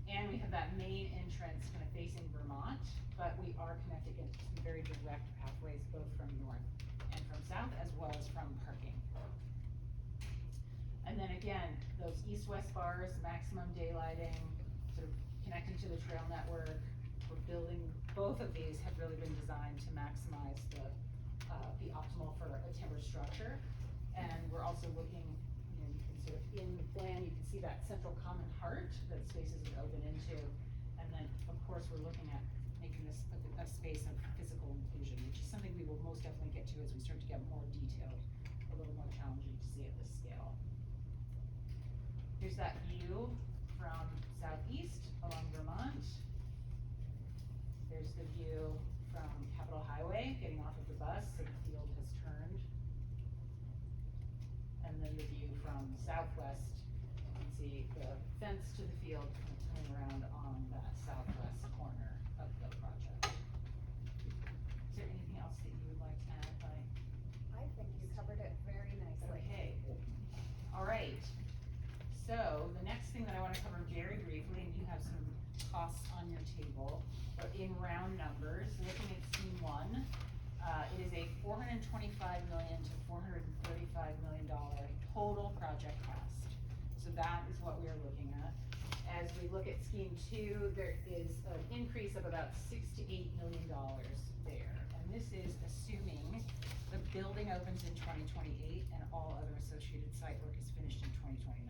[SPEAKER 12] And we have that main entrance kind of facing Vermont, but we are connected against some very direct pathways, both from north and from south, as well as from parking. And then again, those east-west bars, maximum daylighting, sort of connecting to the trail network. We're building, both of these have really been designed to maximize the optimal for a timber structure. And we're also looking, you can sort of, in the plan, you can see that central common heart that spaces would open into. And then, of course, we're looking at making this a space of physical inclusion, which is something we will most definitely get to as we start to get more detailed, a little more challenging to see at this scale. Here's that view from southeast along Vermont. There's the view from Capitol Highway, getting off of the bus, so the field has turned. And then the view from southwest, you can see the fence to the field kind of turning around on that southwest corner of the project. Is there anything else that you would like to add,
[SPEAKER 11] I think you covered it very nicely.
[SPEAKER 12] Okay. All right. So the next thing that I want to cover very briefly, and you have some costs on your table, but in round numbers, looking at scheme 1, it is a $425 million to $435 million total project cost. So that is what we are looking at. As we look at scheme 2, there is an increase of about $6 to $8 million there. And this is assuming the building opens in 2028 and all other associated site work is finished in 2029.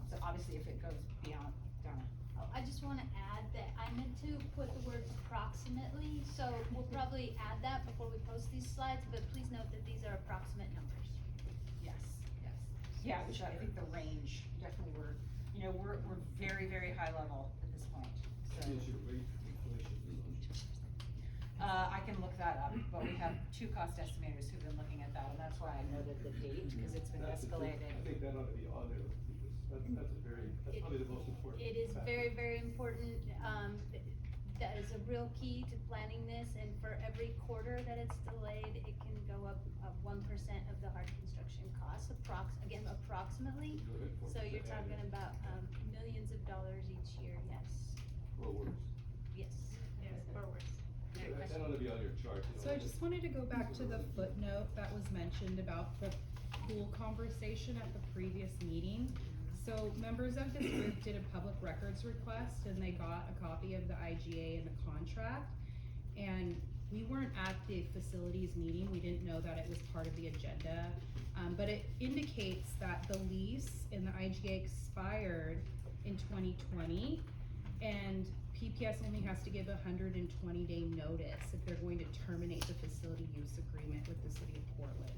[SPEAKER 12] So obviously if it goes beyond, Donna.
[SPEAKER 8] Oh, I just wanna add that I meant to put the word approximately, so we'll probably add that before we post these slides, but please note that these are approximate numbers.
[SPEAKER 12] Yes, yes. Yeah, which I think the range, definitely we're very, very high level at this point, so.
[SPEAKER 1] Is your rate inflation assumption?
[SPEAKER 12] I can look that up, but we have 2 cost estimators who've been looking at that, and that's why I noted the date, because it's been escalated.
[SPEAKER 1] I think that ought to be on there, because that's probably the most important.
[SPEAKER 8] It is
[SPEAKER 1] factor.
[SPEAKER 8] very, very important. That is a real key to planning this, and for every quarter that it's delayed, it can go up 1% of the hard construction costs, approximately. So you're talking about millions of dollars each year, yes.
[SPEAKER 1] Or worse.
[SPEAKER 8] Yes, or worse.
[SPEAKER 12] Yeah,
[SPEAKER 8] great
[SPEAKER 1] That
[SPEAKER 8] question.
[SPEAKER 1] ought to be on your chart. you know,
[SPEAKER 13] So I just wanted to go back to the footnote that was mentioned about the pool conversation at the previous meeting. So members of this group did a public records request and they got a copy of the IGA and the contract. And we weren't at the facilities meeting, we didn't know that it was part of the agenda. But it indicates that the lease in the IGA expired in 2020. And PPS only has to give a 120-day notice if they're going to terminate the facility use agreement with the city of Portland.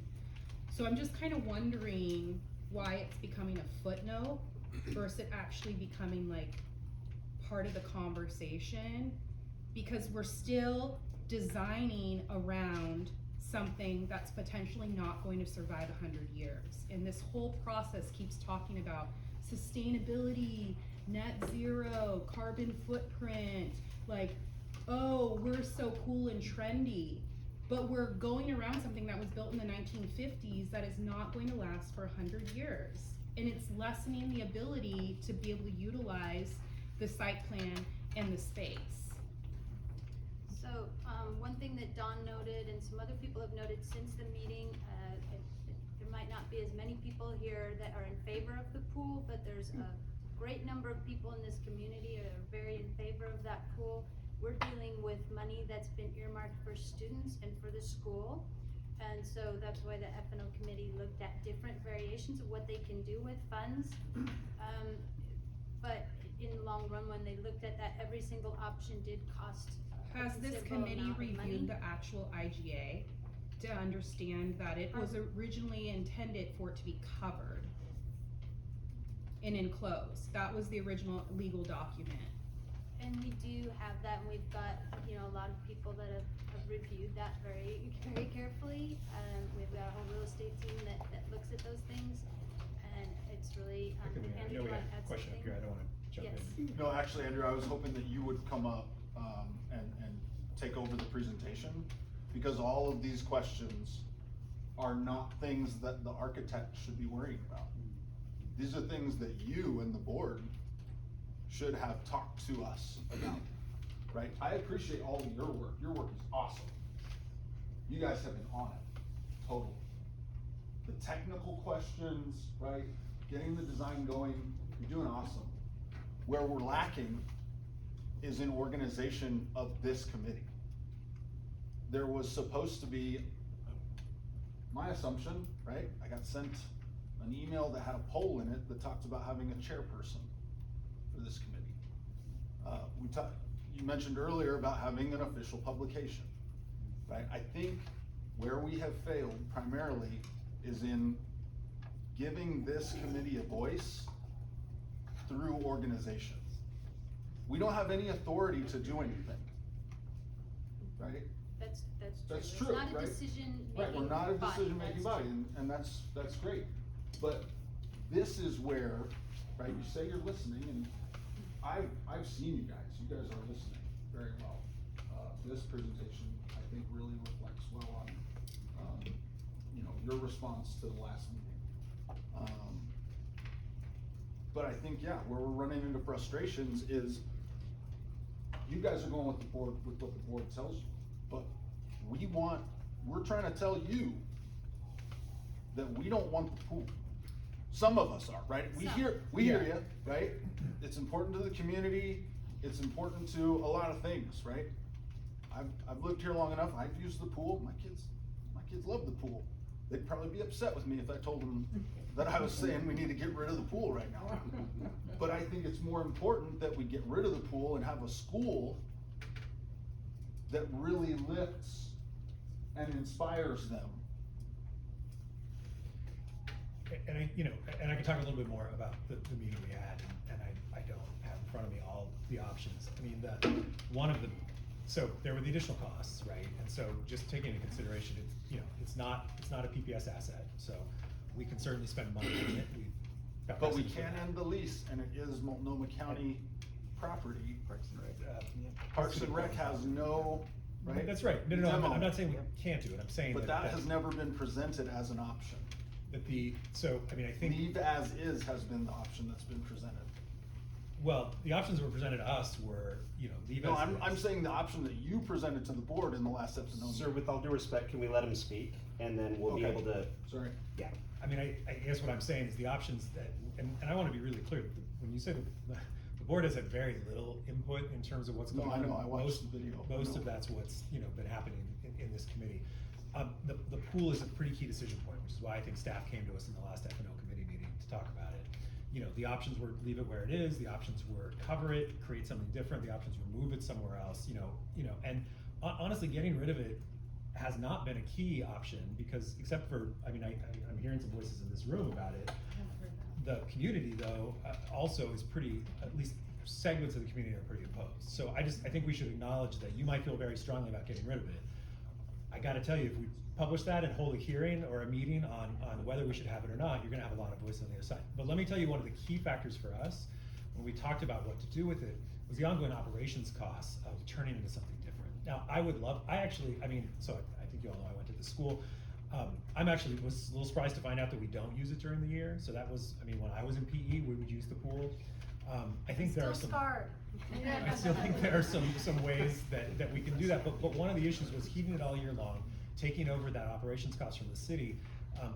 [SPEAKER 13] So I'm just kind of wondering why it's becoming a footnote versus it actually becoming like part of the conversation, because we're still designing around something that's potentially not going to survive 100 years. And this whole process keeps talking about sustainability, net zero, carbon footprint, like, oh, we're so cool and trendy. But we're going around something that was built in the 1950s that is not going to last for 100 years. And it's lessening the ability to be able to utilize the site plan and the space.
[SPEAKER 8] So, one thing that Dawn noted and some other people have noted since the meeting, there might not be as many people here that are in favor of the pool, but there's a great number of people in this community that are very in favor of that pool. We're dealing with money that's been earmarked for students and for the school. And so that's why the F&O committee looked at different variations of what they can do with funds. But in the long run, when they looked at that, every single option did cost a
[SPEAKER 13] Has this
[SPEAKER 8] considerable
[SPEAKER 13] committee
[SPEAKER 8] amount of money.
[SPEAKER 13] reviewed the actual IGA to understand that it was originally intended for it to be covered and enclosed? That was the original legal document.
[SPEAKER 8] And we do have that, and we've got, a lot of people that have reviewed that very, very carefully. We've got a whole real estate team that looks at those things, and it's really,
[SPEAKER 14] I
[SPEAKER 8] Andrew,
[SPEAKER 14] know
[SPEAKER 8] you
[SPEAKER 14] we
[SPEAKER 8] wanna
[SPEAKER 14] had
[SPEAKER 8] add
[SPEAKER 14] a question up
[SPEAKER 8] something?
[SPEAKER 14] here, I don't wanna jump
[SPEAKER 8] Yes.
[SPEAKER 14] in.
[SPEAKER 2] No, actually, Andrew, I was hoping that you would come up, and take over the presentation, because all of these questions are not things that the architect should be worrying about. These are things that you and the board should have talked to us about, right? I appreciate all of your work is awesome. You guys have been on it, totally. The technical questions, right, getting the design going, you're doing awesome. Where we're lacking is in organization of this committee. There was supposed to be, my assumption, right, I got sent an email that had a poll in it that talked about having a chairperson for this committee. You mentioned earlier about having an official publication, right? I think where we have failed primarily is in giving this committee a voice through organization. We don't have any authority to do anything, right?
[SPEAKER 8] That's
[SPEAKER 2] That's
[SPEAKER 8] true.
[SPEAKER 2] true,
[SPEAKER 8] It's not
[SPEAKER 2] right?
[SPEAKER 8] a decision-making
[SPEAKER 2] Right, we're not a
[SPEAKER 8] body,
[SPEAKER 2] decision-making
[SPEAKER 8] that's
[SPEAKER 2] body,
[SPEAKER 8] true.
[SPEAKER 2] and that's great. But this is where, right, you say you're listening, and I've seen you guys are listening very well. This presentation, I think, really reflects well on, your response to the last meeting. But I think, yeah, where we're running into frustrations is, you guys are going with what the board tells you, but we're trying to tell you that we don't want the pool. Some of us are, right? We hear you, right? It's important to the community, it's important to a lot of things, right? I've lived here long enough, I've used the pool, my kids love the pool. They'd probably be upset with me if I told them that I was saying we need to get rid of the pool right now. But I think it's more important that we get rid of the pool and have a school that really lifts and inspires them.
[SPEAKER 14] And I can talk a little bit more about the meeting we had, and I don't have in front of me all the options. I mean, so there were the additional costs, right? And so just taking into consideration, it's not a PPS asset, so we can certainly spend money on it.
[SPEAKER 2] But we can end the lease, and it is Multnomah County property. Parks and Rec has no, right?
[SPEAKER 14] That's right. No,
[SPEAKER 2] demo.
[SPEAKER 14] I'm not saying we can't do it. I'm saying
[SPEAKER 2] But that has never been presented as an option.
[SPEAKER 14] I think.
[SPEAKER 2] Leave as is has been the option that's been presented.
[SPEAKER 14] Well, the options that were presented to us were, you know, leave
[SPEAKER 2] No,
[SPEAKER 14] as
[SPEAKER 2] I'm
[SPEAKER 14] is.
[SPEAKER 2] saying the option that you presented to the board in the last episode.
[SPEAKER 9] Sir, with all due respect, can we let him speak, and then we'll be
[SPEAKER 2] Okay.
[SPEAKER 9] able to,
[SPEAKER 2] Sorry.
[SPEAKER 9] yeah.
[SPEAKER 14] I mean, I guess what I'm saying is the options that, and I wanna be really clear, when you say the board has had very little input in terms of what's
[SPEAKER 2] No,
[SPEAKER 14] going
[SPEAKER 2] I
[SPEAKER 14] on.
[SPEAKER 2] know, I watched the video. I
[SPEAKER 14] Most
[SPEAKER 2] know.
[SPEAKER 14] of that's what's, you know, been happening in this committee. The pool is a pretty key decision point, which is why I think staff came to us in the last F&O committee meeting to talk about it. You know, the options were leave it where it is, the options were cover it, create something different, the options were move it somewhere else, you know, and honestly, getting rid of it has not been a key option, because except for, I mean, I'm hearing some voices in this room about it. The community, though, also is pretty, at least segments of the community are pretty opposed. So I think we should acknowledge that you might feel very strongly about getting rid of it. I gotta tell you, if we publish that and hold a hearing or a meeting on whether we should have it or not, you're gonna have a lot of voices on the other side. But let me tell you, one of the key factors for us, when we talked about what to do with it, was the ongoing operations costs of turning it into something different. Now, I mean, so I think you all know I went to the school. I'm actually was a little surprised to find out that we don't use it during the year. So that was, I mean, when I was in PE, we would use the pool. I think there are some. I still think there are some ways that we can do that, but one of the issues was heating it all year long, taking over that operations cost from the city.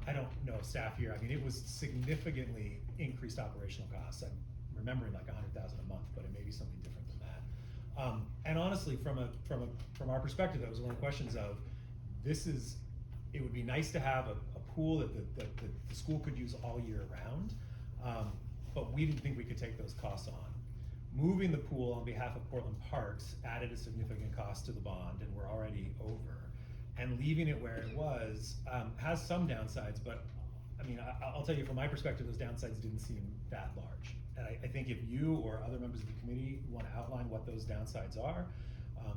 [SPEAKER 14] I don't know staff here, I mean, it was significantly increased operational costs. I'm remembering like $100,000 a month, but it may be something different than that. And honestly, from our perspective, that was one of the questions of, it would be nice to have a pool that the school could use all year round, but we didn't think we could take those costs on. Moving the pool on behalf of Portland Parks added a significant cost to the bond, and we're already over. And leaving it where it was has some downsides, but I mean, I'll tell you from my perspective, those downsides didn't seem that large. And I think if you or other members of the committee want to outline what those downsides are,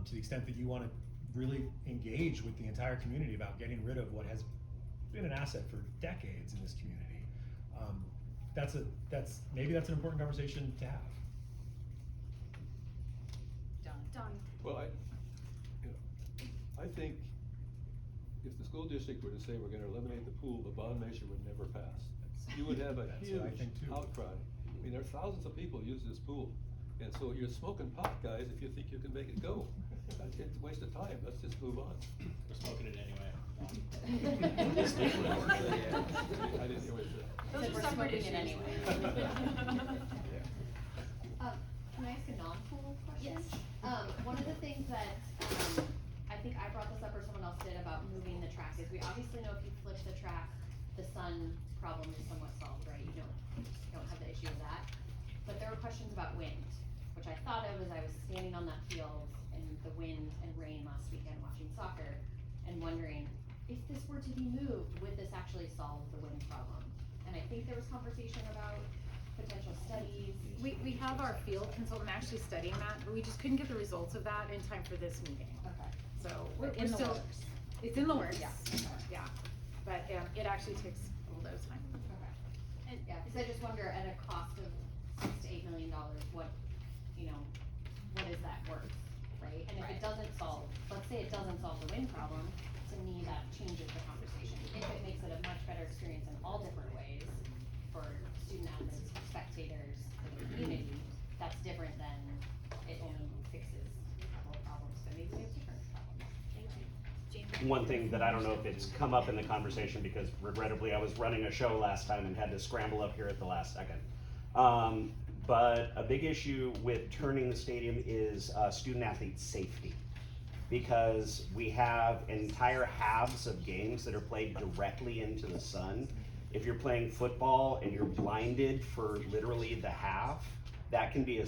[SPEAKER 14] to the extent that you want to really engage with the entire community about getting rid of what has been an asset for decades in this community, maybe that's an important conversation to have.
[SPEAKER 8] Don.
[SPEAKER 1] Well, I think if the school district were to say we're gonna eliminate the pool, the bond measure would never pass. You would have a
[SPEAKER 14] That's
[SPEAKER 1] huge
[SPEAKER 14] what I think too.
[SPEAKER 1] outcry. I mean, there are thousands of people who use this pool, and so you're smoking pot, guys, if you think you can make it go. It's a waste of time, let's just move on.
[SPEAKER 10] We're smoking it anyway.
[SPEAKER 1] I didn't hear what you said.
[SPEAKER 8] Those are separate issues.
[SPEAKER 15] Can I ask a non-pool question?
[SPEAKER 8] Yes.
[SPEAKER 15] One of the things that, I think I brought this up or someone else did about moving the track is we obviously know if you flip the track, the sun problem is somewhat solved, right? You don't have the issue of that. But there were questions about wind, which I thought of as I was standing on that field in the wind and rain last weekend watching soccer and wondering, if this were to be moved, would this actually solve the wind problem? And I think there was conversation about potential studies.
[SPEAKER 12] We have our field consultant actually studying that, but we just couldn't get the results of that in time for this meeting.
[SPEAKER 15] Okay.
[SPEAKER 12] So
[SPEAKER 15] We're
[SPEAKER 12] we're
[SPEAKER 15] in the
[SPEAKER 12] still,
[SPEAKER 15] works.
[SPEAKER 12] it's in the works.
[SPEAKER 15] Yeah.
[SPEAKER 12] Yeah, but it actually takes a little bit of time.
[SPEAKER 15] Okay.
[SPEAKER 8] And
[SPEAKER 15] Yeah, cause I just wonder at a cost of $6 to $8 million, what is that worth, right? And if it doesn't solve, let's say it doesn't solve the wind problem, to me that changes the conversation. If it makes it a much better experience in all different ways for student athletes, for spectators, for the community, that's different than it only fixes a couple of problems, but maybe we have different problems.
[SPEAKER 8] Thank you. Jamie?
[SPEAKER 9] One thing that I don't know if it's come up in the conversation, because regrettably I was running a show last time and had to scramble up here at the last second. But a big issue with turning the stadium is student athlete safety. Because we have entire halves of games that are played directly into the sun. If you're playing football and you're blinded for literally the half, that can be a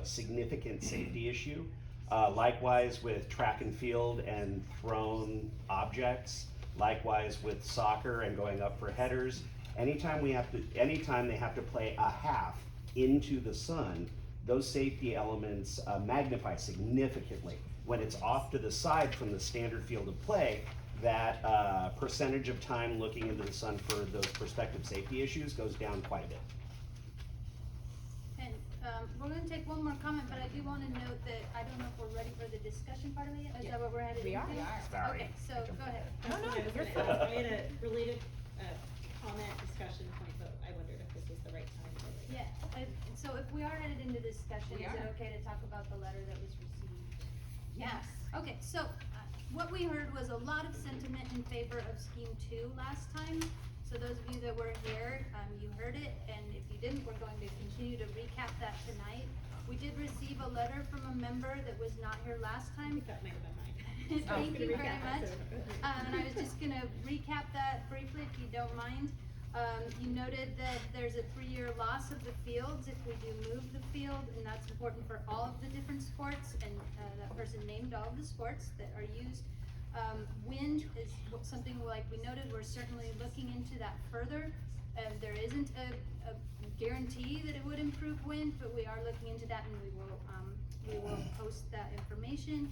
[SPEAKER 9] significant safety issue. Likewise with track and field and thrown objects, likewise with soccer and going up for headers. Anytime they have to play a half into the sun, those safety elements magnify significantly. When it's off to the side from the standard field of play, that percentage of time looking into the sun for those prospective safety issues goes down quite a bit.
[SPEAKER 8] And we're gonna take one more comment, but I do wanna note that I don't know if we're ready for the discussion part of it yet. Is that what we're headed into?
[SPEAKER 12] We are.
[SPEAKER 9] Sorry.
[SPEAKER 8] Okay, so go ahead.
[SPEAKER 16] No, you're fine. I had a related comment, discussion point, but I wondered if this was the right time.
[SPEAKER 8] Yeah, So if we are headed into discussion,
[SPEAKER 12] We
[SPEAKER 8] is it
[SPEAKER 12] are.
[SPEAKER 8] okay to talk about the letter that was received?
[SPEAKER 12] Yes.
[SPEAKER 8] Okay, so what we heard was a lot of sentiment in favor of scheme 2 last time. So those of you that were here, you heard it, and if you didn't, we're going to continue to recap that tonight. We did receive a letter from a member that was not here last time.
[SPEAKER 16] That might have been mine.
[SPEAKER 8] Thank you very
[SPEAKER 16] Recap
[SPEAKER 8] much.
[SPEAKER 16] that,
[SPEAKER 8] And I was just gonna recap that briefly, if you don't mind. You noted that there's a 3-year loss of the fields if we do move the field, and that's important for all of the different sports, and that person named all of the sports that are used. Wind is something like we noted, we're certainly looking into that further. There isn't a guarantee that it would improve wind, but we are looking into that, and we will post that information.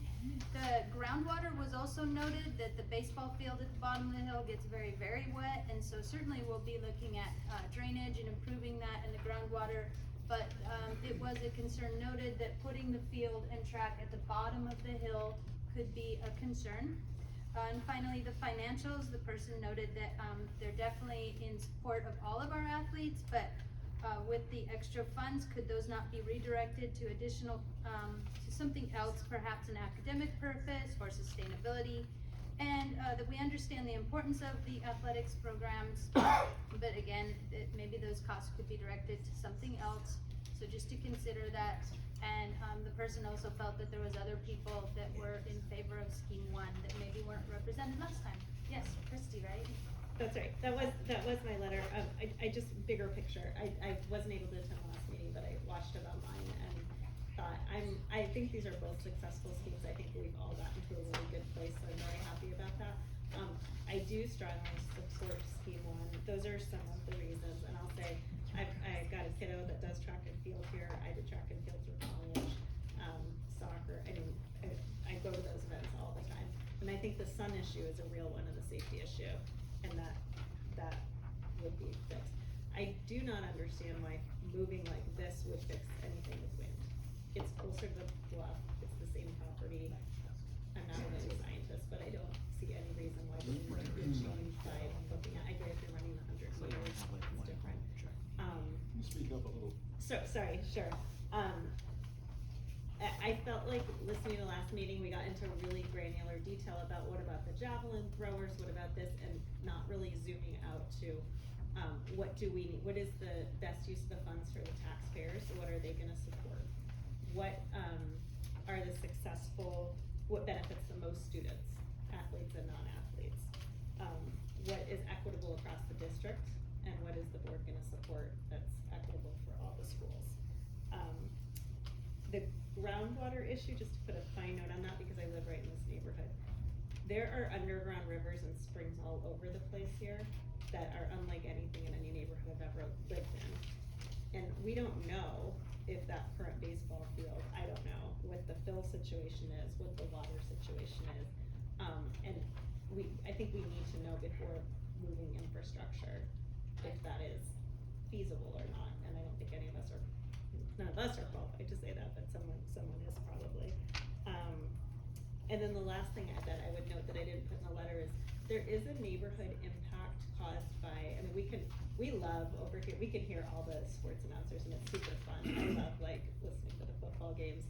[SPEAKER 8] The groundwater was also noted, that the baseball field at the bottom of the hill gets very, very wet, and so certainly we'll be looking at drainage and improving that and the groundwater. But it was a concern noted that putting the field and track at the bottom of the hill could be a concern. And finally, the financials, the person noted that they're definitely in support of all of our athletes, but with the extra funds, could those not be redirected to additional, to something else, perhaps an academic purpose or sustainability? And that we understand the importance of the athletics programs, but again, maybe those costs could be directed to something else. So just to consider that. And the person also felt that there was other people that were in favor of scheme 1 that maybe weren't represented last time. Yes, Christy, right?
[SPEAKER 16] That's right, that was my letter. I just, bigger picture, I wasn't able to attend the last meeting, but I watched it online and thought, I think these are both successful schemes. I think we've all gotten to a really good place, so I'm very happy about that. I do strongly support scheme 1. Those are some of the reasons, and I'll say, I've got a kiddo that does track and field here. I did track and field through college, soccer. I mean, I go to those events all the time. And I think the sun issue is a real one, and the safety issue, and that would be fixed. I do not understand why moving like this would fix anything with wind. It's closer to the bluff, it's the same property. I'm not a wind scientist, but I don't see any reason why the wind would change by looking at, I agree if you're running 100 meters, it's different.
[SPEAKER 2] Can you speak up a little?
[SPEAKER 16] So, sorry, sure. I felt like listening to the last meeting, we got into really granular detail about what about the javelin throwers, what about this, and not really zooming out to what do we need, what is the best use of the funds for the taxpayers, what are they gonna support? What are the successful, what benefits the most students, athletes and non-athletes? What is equitable across the district, and what is the board gonna support that's equitable for all the schools? The groundwater issue, just to put a fine note on that, because I live right in this neighborhood. There are underground rivers and springs all over the place here that are unlike anything in any neighborhood I've ever lived in. And we don't know if that current baseball field, I don't know what the fill situation is, what the water situation is. And I think we need to know before moving infrastructure if that is feasible or not, and I don't think any of us are, none of us are qualified to say that, but someone is probably. And then the last thing that I would note that I didn't put in the letter is, there is a neighborhood impact caused by, I mean, we love over here, we can hear all the sports announcers and it's super fun. I love like listening to the football games,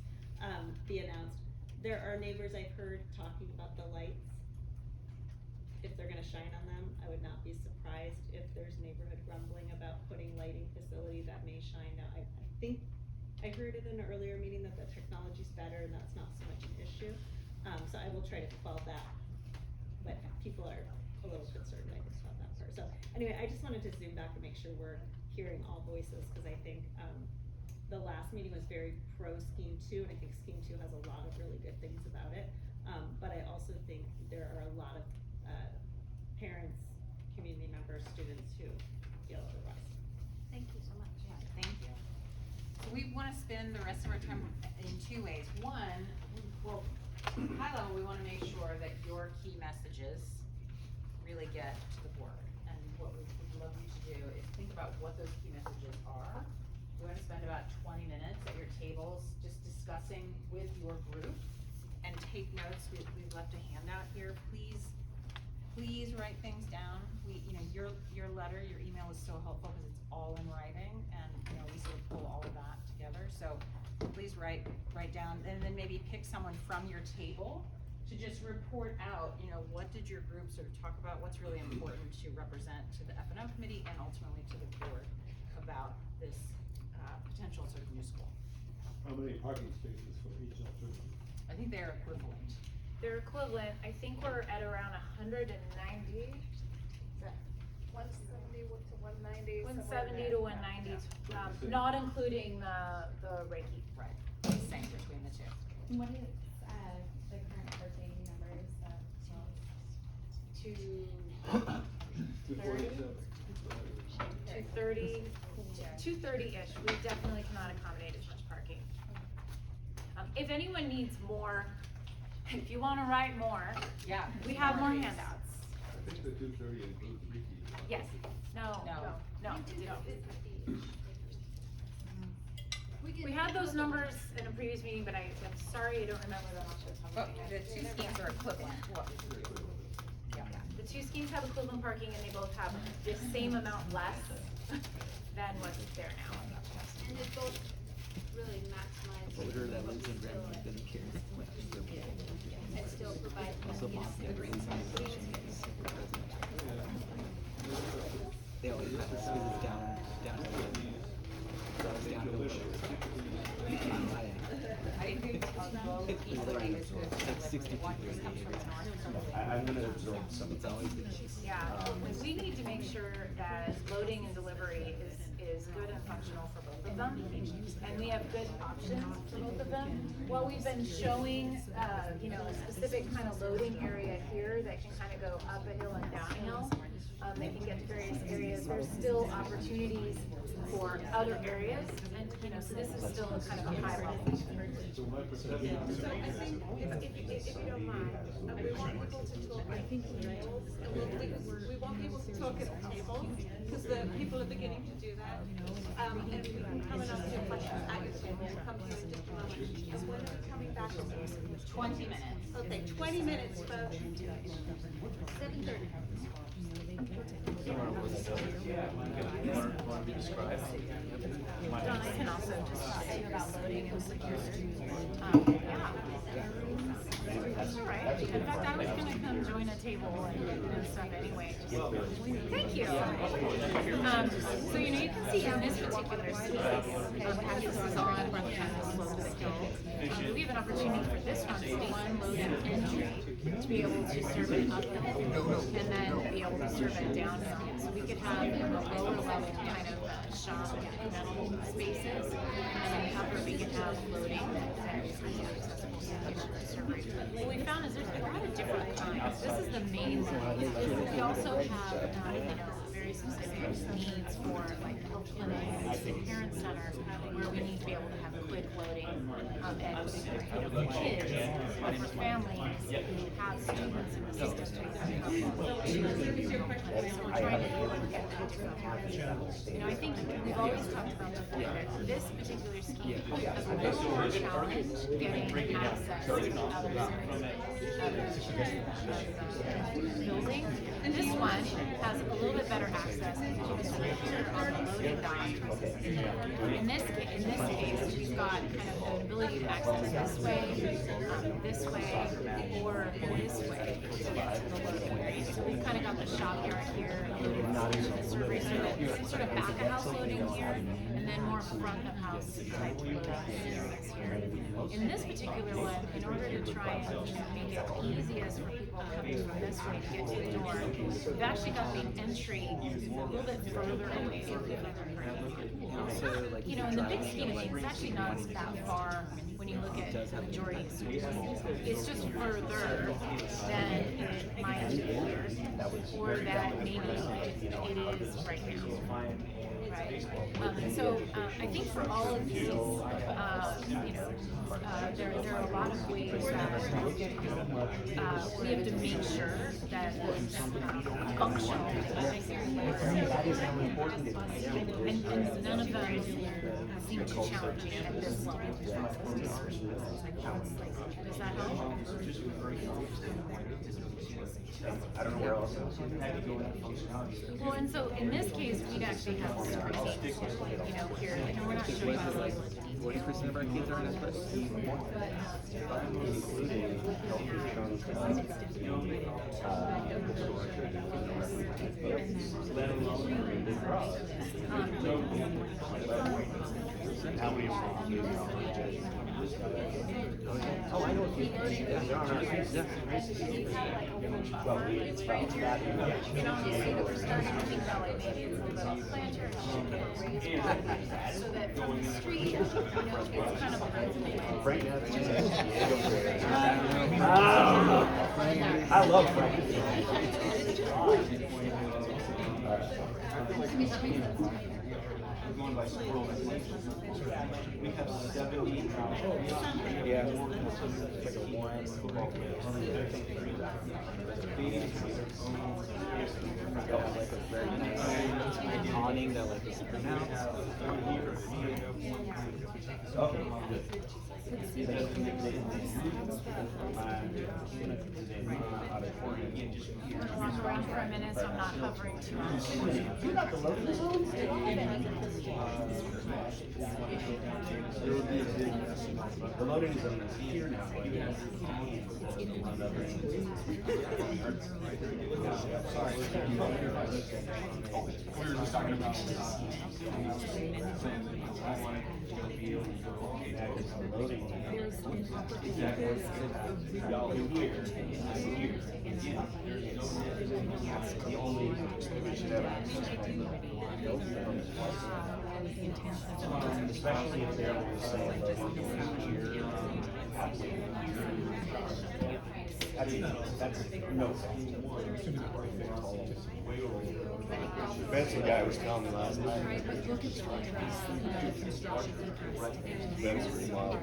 [SPEAKER 16] be announced. There are neighbors I've heard talking about the lights. If they're gonna shine on them, I would not be surprised if there's neighborhood grumbling about putting lighting facility that may shine. Now, I think I heard it in an earlier meeting that the technology's better and that's not so much an issue. So I will try to quell that, but people are a little concerned, I guess, about that part. So anyway, I just wanted to zoom back and make sure we're hearing all voices, because I think the last meeting was very pro scheme 2, and I think scheme 2 has a lot of really good things about it. But I also think there are a lot of parents, community members, students who feel otherwise.
[SPEAKER 8] Thank you so much.
[SPEAKER 12] Yeah, thank you. So we wanna spend the rest of our time in 2 ways. One, well, high level, we wanna make sure that your key messages really get to the board. And what we would love you to do is think about what those key messages are. We wanna spend about 20 minutes at your tables just discussing with your group, and take notes. We've left a handout here. Please write things down. Your letter, your email is so helpful because it's all in writing, and we sort of pull all of that write down, and then maybe pick someone from your table to just report out, you know, what did your group sort of talk about, what's really important to represent to the F&O committee and ultimately to the board about this potential sort of new school.
[SPEAKER 1] How many parking spaces for each alternative?
[SPEAKER 12] I think they're equivalent.
[SPEAKER 4] They're equivalent, I think we're at around 190.
[SPEAKER 11] 170 to 190.
[SPEAKER 4] 170 to 190, not including the Reiki.
[SPEAKER 12] Right, same between the two.
[SPEAKER 15] What is, the current parking numbers that, well,
[SPEAKER 4] 230-ish. We definitely cannot accommodate as much parking. If anyone needs more, if you wanna write more,
[SPEAKER 12] Yeah.
[SPEAKER 4] we have more handouts.
[SPEAKER 1] I think the 230 includes Ricky.
[SPEAKER 4] Yes, no,
[SPEAKER 12] No.
[SPEAKER 4] no, you don't.
[SPEAKER 8] We
[SPEAKER 4] We had those numbers in a previous meeting, but I'm sorry, I don't remember them off the top
[SPEAKER 12] But
[SPEAKER 4] of my
[SPEAKER 12] the
[SPEAKER 4] head.
[SPEAKER 12] two schemes are equivalent to what we yeah.
[SPEAKER 4] The two schemes have equivalent parking and they both have the same amount less than what's there now.
[SPEAKER 8] And they both really maximize.
[SPEAKER 17] Voter that lives in Redmond didn't care.
[SPEAKER 8] And still provide.
[SPEAKER 17] Also, mom, the green sign station is they always have this is down to the down to the
[SPEAKER 12] I think both equally is good.
[SPEAKER 17] Like 62
[SPEAKER 12] I'm
[SPEAKER 17] gonna absorb some. It's always the case.
[SPEAKER 4] Yeah, we need to make sure that loading and delivery is good and functional for both of them. And we have good options for both of them. While we've been showing, you know, a specific kind of loading area here that can kind of go up a hill and down a hill, they can get to various areas. There's still opportunities for other areas, and you know, so this is still a kind of a high level.
[SPEAKER 1] So my perception is.
[SPEAKER 7] So I think if you don't mind, we want people to talk at tables, and we want people to talk at tables, because the people are beginning to do that. And we can come and ask your questions at your table, we'll come to you in just a moment. And when are we coming back?
[SPEAKER 12] 20 minutes.
[SPEAKER 7] Okay, 20 minutes, folks.
[SPEAKER 8] 7:30.
[SPEAKER 17] Want to be described?
[SPEAKER 4] John, I can also just tell you about loading and security. Yeah. That's all right. In fact, I was gonna come join a table and stuff anyway. Thank you. So, you know, you can see in this particular space, as this is on the kind of slope of the hill, we have an opportunity for this one, one loading entry, to be able to serve it uphill, and then be able to serve it downhill. So we could have a lower level kind of shop and metal spaces, and then upper we could have loading that is accessible to servers. What we found is there's a lot of different kinds. This is the main one. We also have, you know, very specific needs for like health clinics, parent centers, where we need to be able to have quick loading, and you know, for kids, or for families who have students in the system. So we're trying to look at different. You know, I think we've always talked about before that this particular scheme has a little more challenge getting access to other building. And this one has a little bit better access because it's right here on the loading dock. In this case, we've got kind of the ability to access this way, or this way to get to the loading area. So we've kind of got the shop yard here, the survey sort of back of house loading here, and then more front of house type loading areas here. In this particular one, in order to try and make it easiest for people coming from this way to get to the door, we've actually got the entry a little bit further away from the other part. You know, in the big scheme of things, it's actually not that far when you look at the majority of schools. It's just further than it might be here, or that maybe it is right now. Right. So I think for all of these, you know, there are a lot of ways that we have to make sure that it's functional. And none of them seem too challenging at this moment. Does that help?
[SPEAKER 17] I don't know where else.
[SPEAKER 4] Well, and so in this case, we'd actually have screens, you know, here, and we're not showing you the
[SPEAKER 17] 40% of our kids are in Oh, I know a few. Yeah, there are. Yeah. Well,
[SPEAKER 4] It's right here, you know, you see that we're starting to think about like maybe it's a little planter, raised bed, so that from the street, you know, it's kind of a
[SPEAKER 17] Frank I love Frank.
[SPEAKER 2] Going by squirrel. We have 70.
[SPEAKER 17] Yeah. It's like a one football field. Got like a very nice awning that like is pronounced. Oh, good.
[SPEAKER 4] walk around for a minute, so I'm not hovering too much.
[SPEAKER 17] You got the loading zone? There would be a big mess. The loading zone is here now.
[SPEAKER 2] Sorry. We were just talking about
[SPEAKER 17] I wanted to be able to go back into the loading. Y'all in here, the only we should have access especially if they're able to say here, that's no. Benson guy was telling me last night. Ben's remodeled.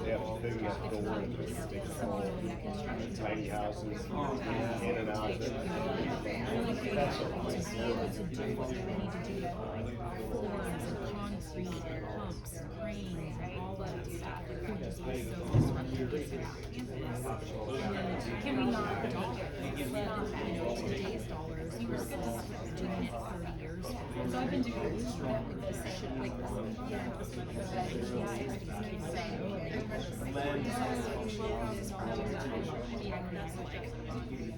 [SPEAKER 17] They have to figure out the door and they control tiny houses in and out. That's
[SPEAKER 4] Can we not take it?
[SPEAKER 13] Today's dollars, we were doing it 30 years ago.
[SPEAKER 4] So I've been doing this like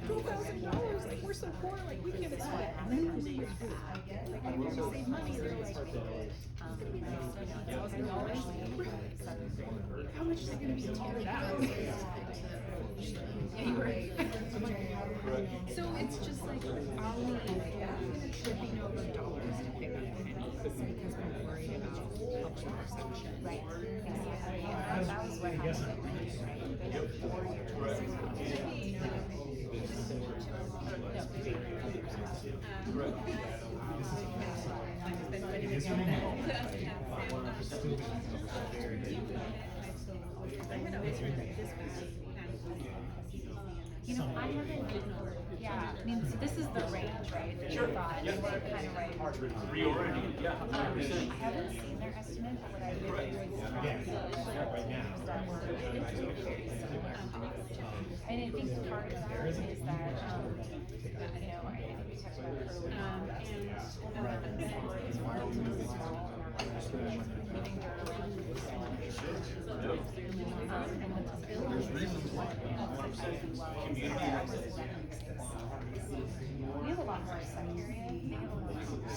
[SPEAKER 13] $2,000, like we're so poor, like we can't afford it. And then they like I want to save money. They're like, how much is it going to be to tear it out? So it's just like, are we tripping over dollars to pick up pennies because we're worried about public perception?
[SPEAKER 4] Right. That was what happened. You know, I haven't, yeah, I mean, so this is the range, right? That you thought you were kind of right. I haven't seen their estimate, but what I would do and I think part of that is that, you know, I think we talked about it we have a lot more site area. They have a lot more.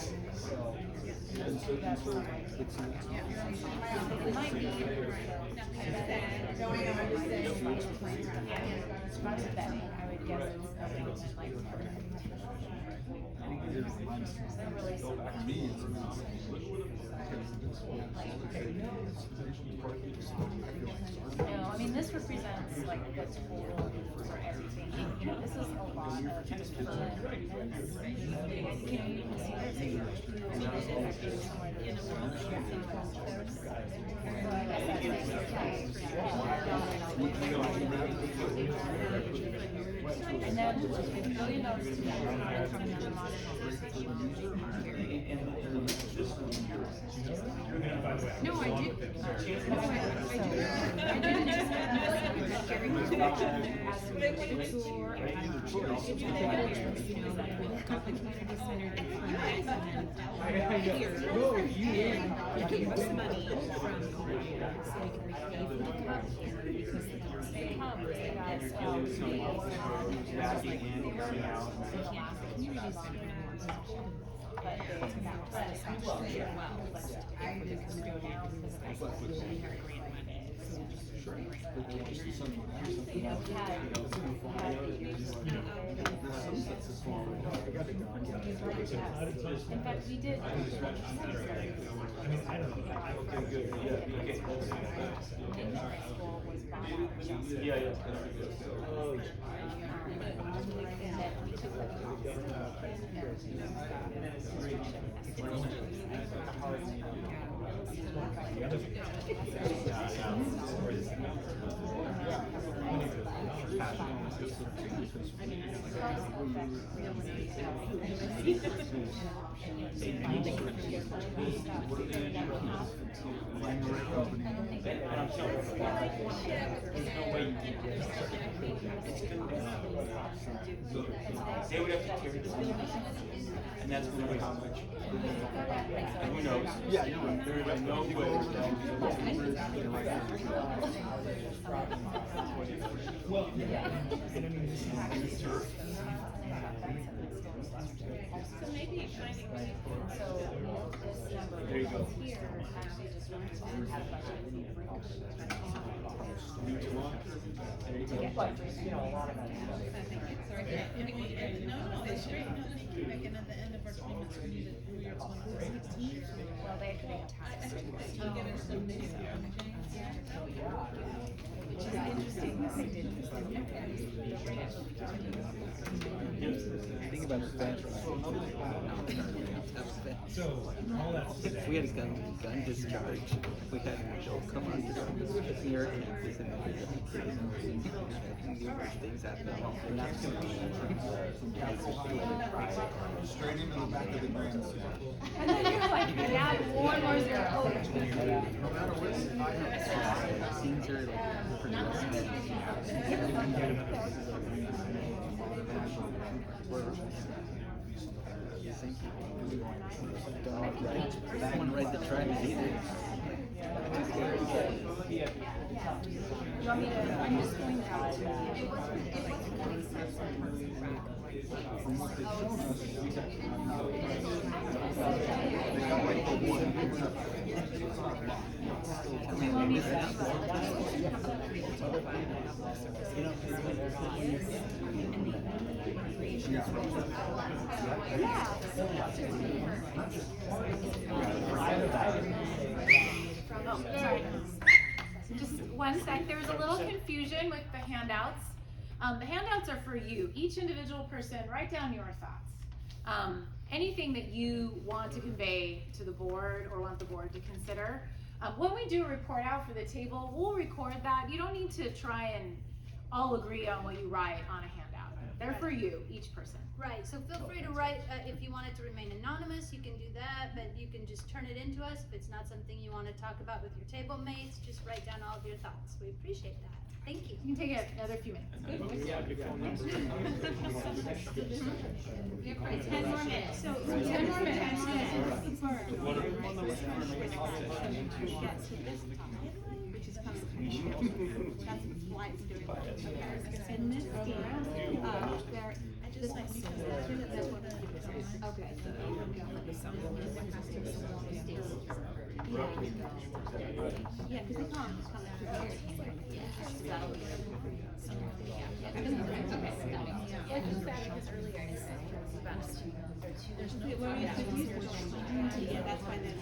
[SPEAKER 4] It might be. Betting, I would guess it's like. No, I mean, this represents like the total for everything. You know, this is a lot of improvements. You know, you can see there's a huge somewhere in the world. And then $1 billion to be coming out of modernization.
[SPEAKER 14] by the way, I
[SPEAKER 13] No,
[SPEAKER 14] was
[SPEAKER 13] I
[SPEAKER 14] along
[SPEAKER 13] did.
[SPEAKER 14] with him.
[SPEAKER 13] No, I did. I didn't just have Gary was tour. Community centered improvements, and then here, no, he gave us money from so we can repay for the hub here because the hub was like this. Community center wants to hold it. But that's not true. Well, I did custodian because I we had grant money. So we just
[SPEAKER 3] In fact, we did.
[SPEAKER 14] I mean, I don't know.
[SPEAKER 9] Yeah, yeah.
[SPEAKER 14] The other thing.
[SPEAKER 10] They would have to carry this, and that's gonna be how much. And who knows?
[SPEAKER 2] Yeah, you're right.
[SPEAKER 10] There is no way.
[SPEAKER 14] Well, yeah, and I mean, this is.
[SPEAKER 16] So maybe finding
[SPEAKER 10] There you go.
[SPEAKER 16] No, it's great. No, thank you. Like, and at the end of our 20 minutes, we need to, we are 16.
[SPEAKER 12] Well, they could have
[SPEAKER 16] I think that you get us some new which is interesting that they did this.
[SPEAKER 18] Think about that.
[SPEAKER 14] So, all that's to say.
[SPEAKER 18] We had a gun discharge. We had come on near campus and things happen. And that's going to be
[SPEAKER 2] Straight into the back of the grand.
[SPEAKER 3] And then you're like, yeah, one more zero.
[SPEAKER 18] no matter what, things are like progressing. You think someone right the track is either.
[SPEAKER 3] You want me to, I'm just going out to, it
[SPEAKER 4] Oh, sorry. Just one sec, there was a little confusion with the handouts. The handouts are for you, each individual person, write down your thoughts. Anything that you want to convey to the board or want the board to consider. When we do a report out for the table, we'll record that. You don't need to try and all agree on what you write on a handout. They're for you, each person.
[SPEAKER 8] Right, so feel free to write, if you want it to remain anonymous, you can do that, but you can just turn it into us. If it's not something you want to talk about with your table mates, just write down all of your thoughts. We appreciate that. Thank you.
[SPEAKER 4] You can take another few minutes.
[SPEAKER 8] We have probably 10 more minutes.
[SPEAKER 4] So, 10 more minutes.
[SPEAKER 7] Which is kind of, that's why it's doing that. In this game, there, this like, that's what it is. Okay. Yeah, because they come yeah, that's why they're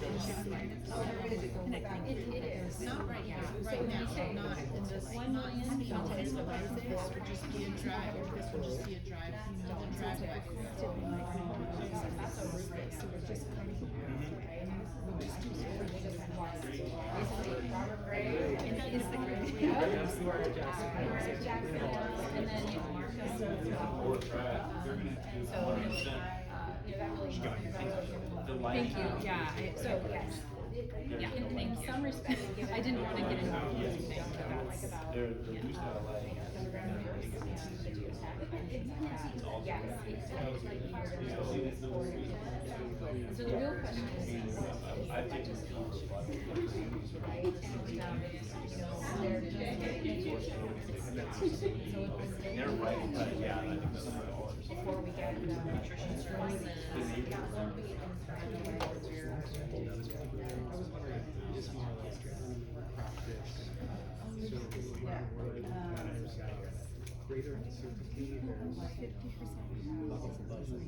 [SPEAKER 7] connecting. It is. Not right now. Right now, not in this, not in the context of this would just be a drive, or this would just be a drive, driveway. So we're just coming. It's the gray.
[SPEAKER 3] and then you mark Thank you, yeah, so, yes. Yeah, thank
[SPEAKER 8] some respects, given.
[SPEAKER 13] I didn't wanna get into
[SPEAKER 8] Yeah.
[SPEAKER 13] anything, but that's,
[SPEAKER 17] They're used to like.
[SPEAKER 8] So the real question is.
[SPEAKER 17] I think it's they're right, but yeah, I think that's
[SPEAKER 8] Before we get the nutrition services.
[SPEAKER 6] I was wondering, just more or less practice, so greater uncertainty, there's level of budget.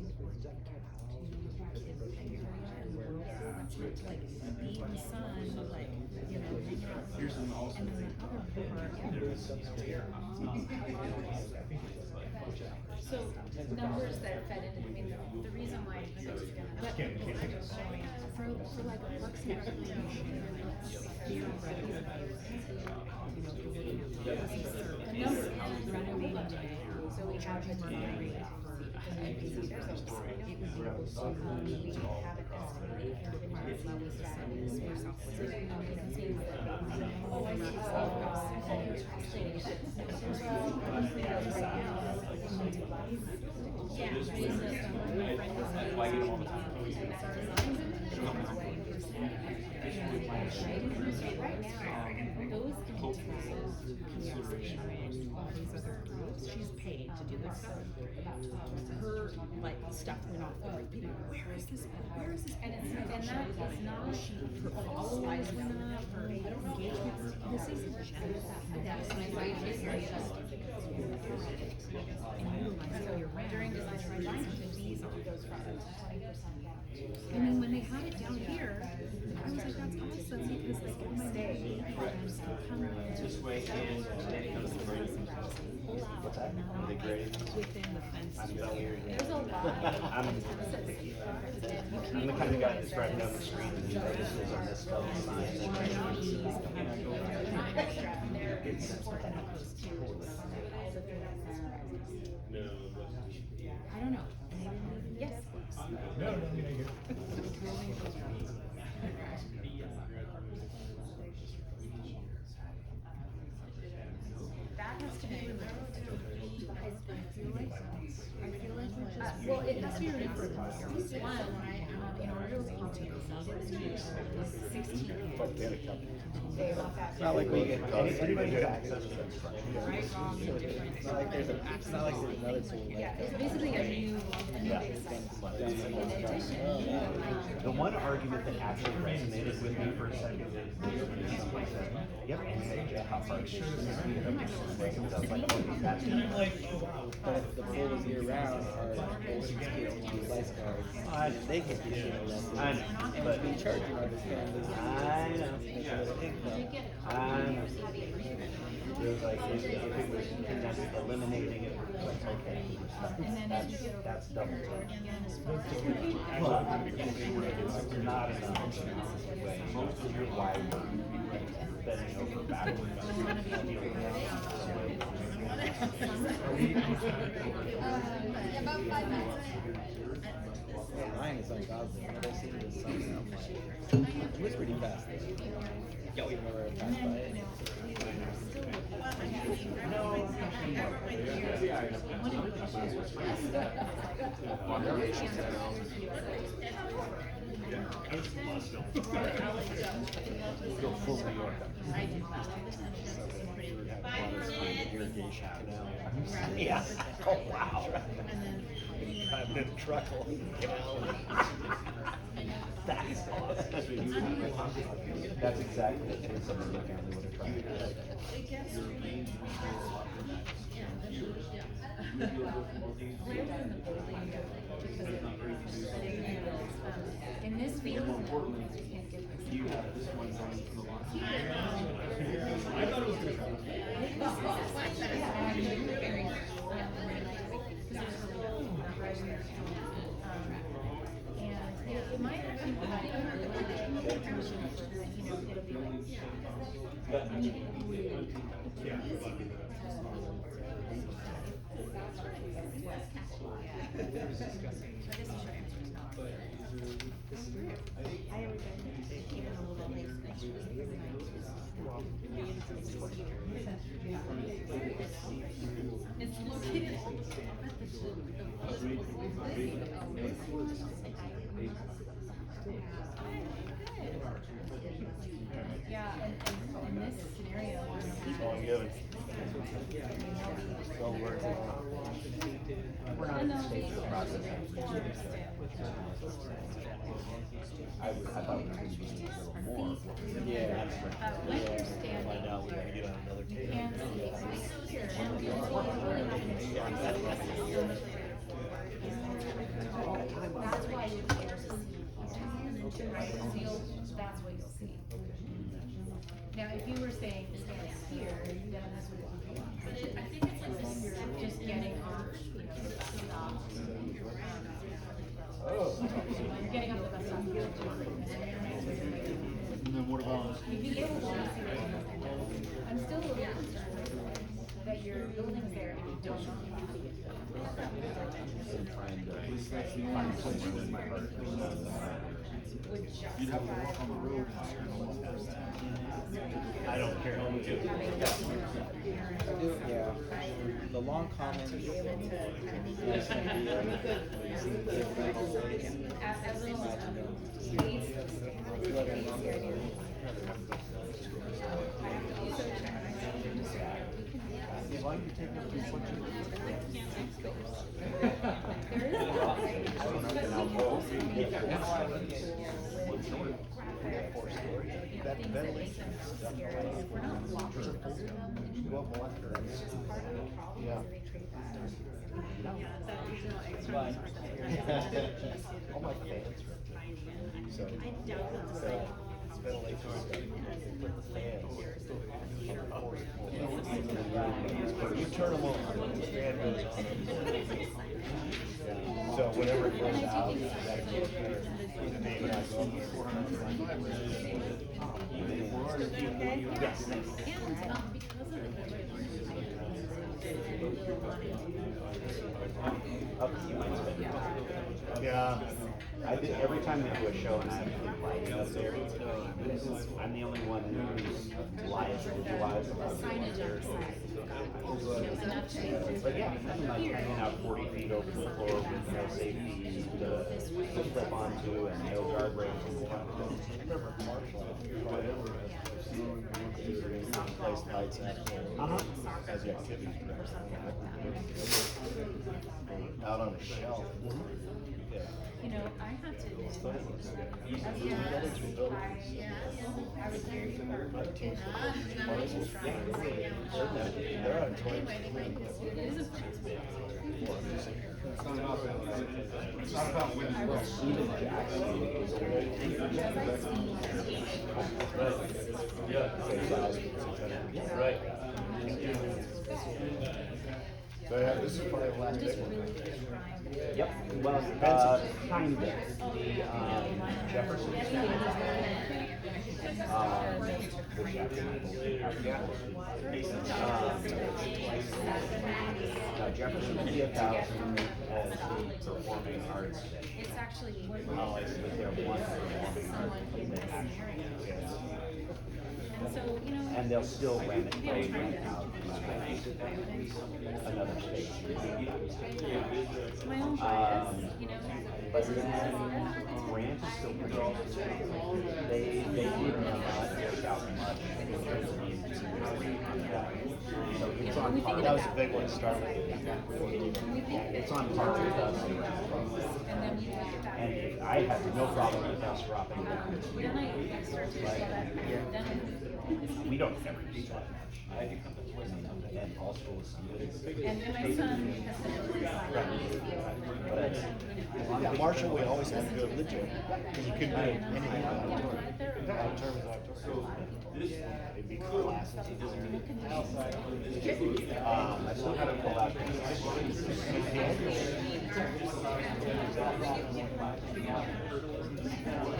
[SPEAKER 13] like beat the sun, like, you know,
[SPEAKER 17] Here's an also.
[SPEAKER 13] and then the other part.
[SPEAKER 8] So numbers that fed into, I mean, the reason why I was
[SPEAKER 13] For like a parks and recreation,
[SPEAKER 8] the numbers renovating today, so we have the rate. We have it
[SPEAKER 13] she's paid to do this stuff. Her like stuff went off the roof. Where is this? Where is this?
[SPEAKER 8] And that is not,
[SPEAKER 13] Her followers went up. Her engagement. This isn't just.
[SPEAKER 8] during design
[SPEAKER 13] These are. I mean, when they had it down here, I was like, that's awesome because like all my stay come
[SPEAKER 17] This way and then it comes to grading. What's that? The grading.
[SPEAKER 13] within the fence.
[SPEAKER 17] I'm telling you.
[SPEAKER 8] There's a lot.
[SPEAKER 17] I'm the kind of guy that's driving down the street and notices on this stuff sign
[SPEAKER 13] I don't know. Yes.
[SPEAKER 14] No, I mean, I hear.
[SPEAKER 8] That has to be removed.
[SPEAKER 13] I feel like we're just.
[SPEAKER 8] Well, it has to be removed for a couple of reasons. One, in order to be 16.
[SPEAKER 17] But they're a company.
[SPEAKER 8] They look at.
[SPEAKER 18] It's not like we get
[SPEAKER 17] Anybody
[SPEAKER 18] anything.
[SPEAKER 17] who accesses them.
[SPEAKER 8] Right, wrong, indifferent.
[SPEAKER 18] It's not like there's another tool.
[SPEAKER 8] Yeah, it's basically a new big set. In addition,
[SPEAKER 17] The one argument that actually resonated with me for a second is when someone said, yep, and say, how far should I was like, oh, that's
[SPEAKER 14] I'm like, oh wow.
[SPEAKER 18] But if the pool is year round, our kids use lifeguards. They get the shit left.
[SPEAKER 17] I know,
[SPEAKER 18] And
[SPEAKER 17] but-
[SPEAKER 18] we charge our families.
[SPEAKER 17] I know.
[SPEAKER 18] Make a little income.
[SPEAKER 17] I know. It was like, if it was just eliminating it, like, okay, that's double. But it's not enough. Most of your life, bending over backwards.
[SPEAKER 3] About 5 minutes.
[SPEAKER 18] Mine is ungodly. Whenever I see this something, I'm like, it was pretty fast. Yeah, we never passed by it.
[SPEAKER 17] Go full New York.
[SPEAKER 18] Irrigation canal.
[SPEAKER 17] Yeah. Oh, wow.
[SPEAKER 18] I've been truckle canal.
[SPEAKER 17] That's exactly what it is. Some of the family would have tried.
[SPEAKER 8] in this field,
[SPEAKER 17] You have this one going from the line.
[SPEAKER 14] I thought it was gonna come.
[SPEAKER 8] and it might actually be like, you know, it'll be like,
[SPEAKER 14] Yeah.
[SPEAKER 8] I always think even a little bit late next year.
[SPEAKER 13] It's located at yeah, and in this scenario,
[SPEAKER 17] All given. So we're not in the stage of the process. I thought we were going to be a little more. Yeah. Find out we gotta get on another table.
[SPEAKER 3] That's why that's what you'll see. Now, if you were saying stand here, then this would be, but I think it's like this, just getting off, you know, the bus stop. You're getting off the bus stop.
[SPEAKER 2] And then what about?
[SPEAKER 3] You'd be able to see what's in there. I'm still a little concerned that your building's there and you don't know how to get there.
[SPEAKER 2] You'd have to walk on the road
[SPEAKER 17] I don't care.
[SPEAKER 18] Yeah. The long comments. Nice idea.
[SPEAKER 17] Why are you taking up too much? That ventilation is definitely. Yeah. All my fans are. So, ventilation stuff, they put the fans. You turn them on, the fan goes on. So whenever it goes out, you gotta get there. When I go, yes. Yeah, I did, every time we do a show and I have to lighting up there, I'm the only one who's live, visualize about it. But yeah, I'm like hanging out 40 feet over the floor with no safety to flip onto and no guardrails. I remember Marshall, place lights at, as the activities out on a shelf. Yeah.
[SPEAKER 13] You know, I had to. I was very
[SPEAKER 17] They're on 20.
[SPEAKER 2] It's not about winning the race.
[SPEAKER 17] Yeah. Right. So yeah, this is probably the last big one. Yep, well, kind of. The, Jefferson. Jefferson 50,000 as the performing arts.
[SPEAKER 3] It's actually.
[SPEAKER 17] Oh, I see, they're one performing arts.
[SPEAKER 3] And so, you know.
[SPEAKER 17] And they'll still rent out another station.
[SPEAKER 3] My own bias, you know.
[SPEAKER 17] But then Grant is still pretty awesome. They did not work out much in terms of the engineering. So it's on par. That was a big one to start with. It's on par with us. And I have no problem with us dropping down. We don't ever do that much. And also,
[SPEAKER 3] and my son has been
[SPEAKER 17] yeah, Marshall, we always had to go to the gym because you couldn't do anything outdoors. It'd be classes. I still got to pull out.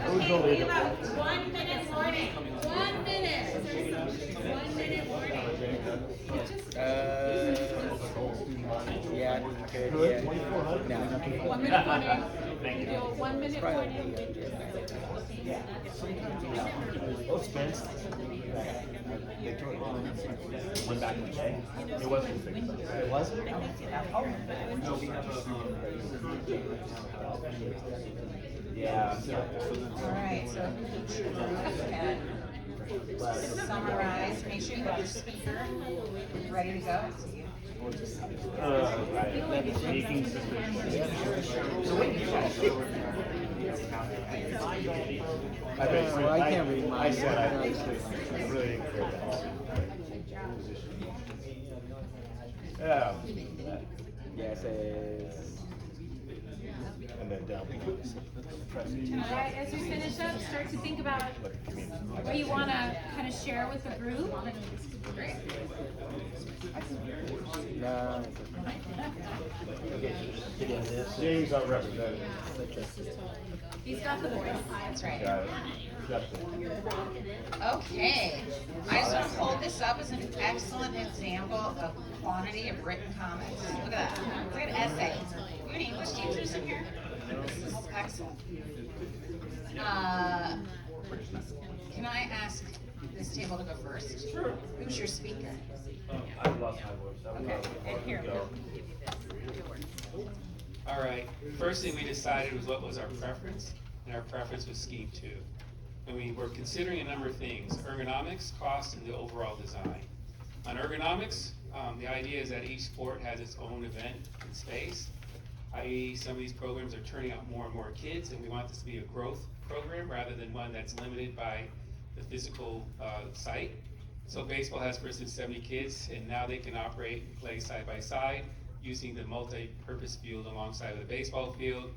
[SPEAKER 7] Okay, we have about 1 minute warning. 1 minute. 1 minute warning.
[SPEAKER 18] Yeah, you could, yeah. No.
[SPEAKER 7] 1 minute warning.
[SPEAKER 17] Thank you.
[SPEAKER 16] 1 minute
[SPEAKER 18] Probably
[SPEAKER 16] podium.
[SPEAKER 17] Those fence, they tore it. Went back in the day. It wasn't fixed. It wasn't?
[SPEAKER 10] No, we have
[SPEAKER 17] Yeah.
[SPEAKER 12] Alright, so and summarize, make sure you have your speaker ready to go.
[SPEAKER 17] Right. Speaking
[SPEAKER 18] Well, I can't read mine.
[SPEAKER 17] I said I really didn't care that. Yeah.
[SPEAKER 18] Yeah, it says.
[SPEAKER 17] And then down.
[SPEAKER 8] Alright, as we finish up, start to think about what you wanna kind of share with the group.
[SPEAKER 18] No.
[SPEAKER 17] James, our representative.
[SPEAKER 8] He's got the voice.
[SPEAKER 12] That's right.
[SPEAKER 17] Got it. Got it.
[SPEAKER 12] Okay, I just want to hold this up as an excellent example of quantity of written comments. Look at that. Look at essay. You have any English teachers in here? This is excellent. Can I ask this table to go first? Sure. Who's your speaker?
[SPEAKER 17] I've lost my voice.
[SPEAKER 12] Okay, and here,
[SPEAKER 17] Go.
[SPEAKER 5] All right, first thing we decided was what was our preference, and our preference was Scheme 2. And we were considering a number of things: ergonomics, cost, and the overall design. On ergonomics, the idea is that each sport has its own event and space, i.e. some of these programs are turning out more and more kids, and we want this to be a growth program rather than one that's limited by the physical site. So baseball has, for instance, 70 kids, and now they can operate and play side by side using the multi-purpose field alongside of the baseball field.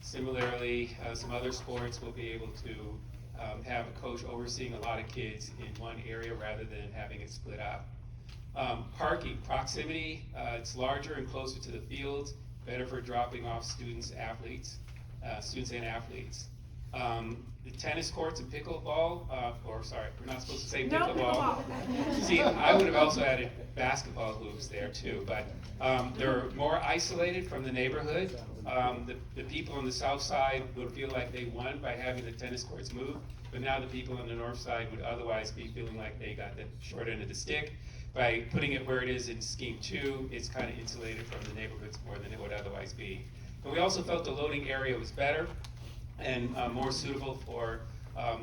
[SPEAKER 5] Similarly, some other sports will be able to have a coach overseeing a lot of kids in one area rather than having it split up. Parking, proximity, it's larger and closer to the fields, better for dropping off students and athletes. The tennis courts and pickleball, we're not supposed to say
[SPEAKER 4] No
[SPEAKER 5] pickleball. See, I would have also added basketball hoops there too, but they're more isolated from the neighborhood. The people on the south side would feel like they won by having the tennis courts moved, but now the people on the north side would otherwise be feeling like they got the short end of the stick. By putting it where it is in Scheme 2, it's kind of insulated from the neighborhoods more than it would otherwise be. But we also felt the loading area was better and more suitable for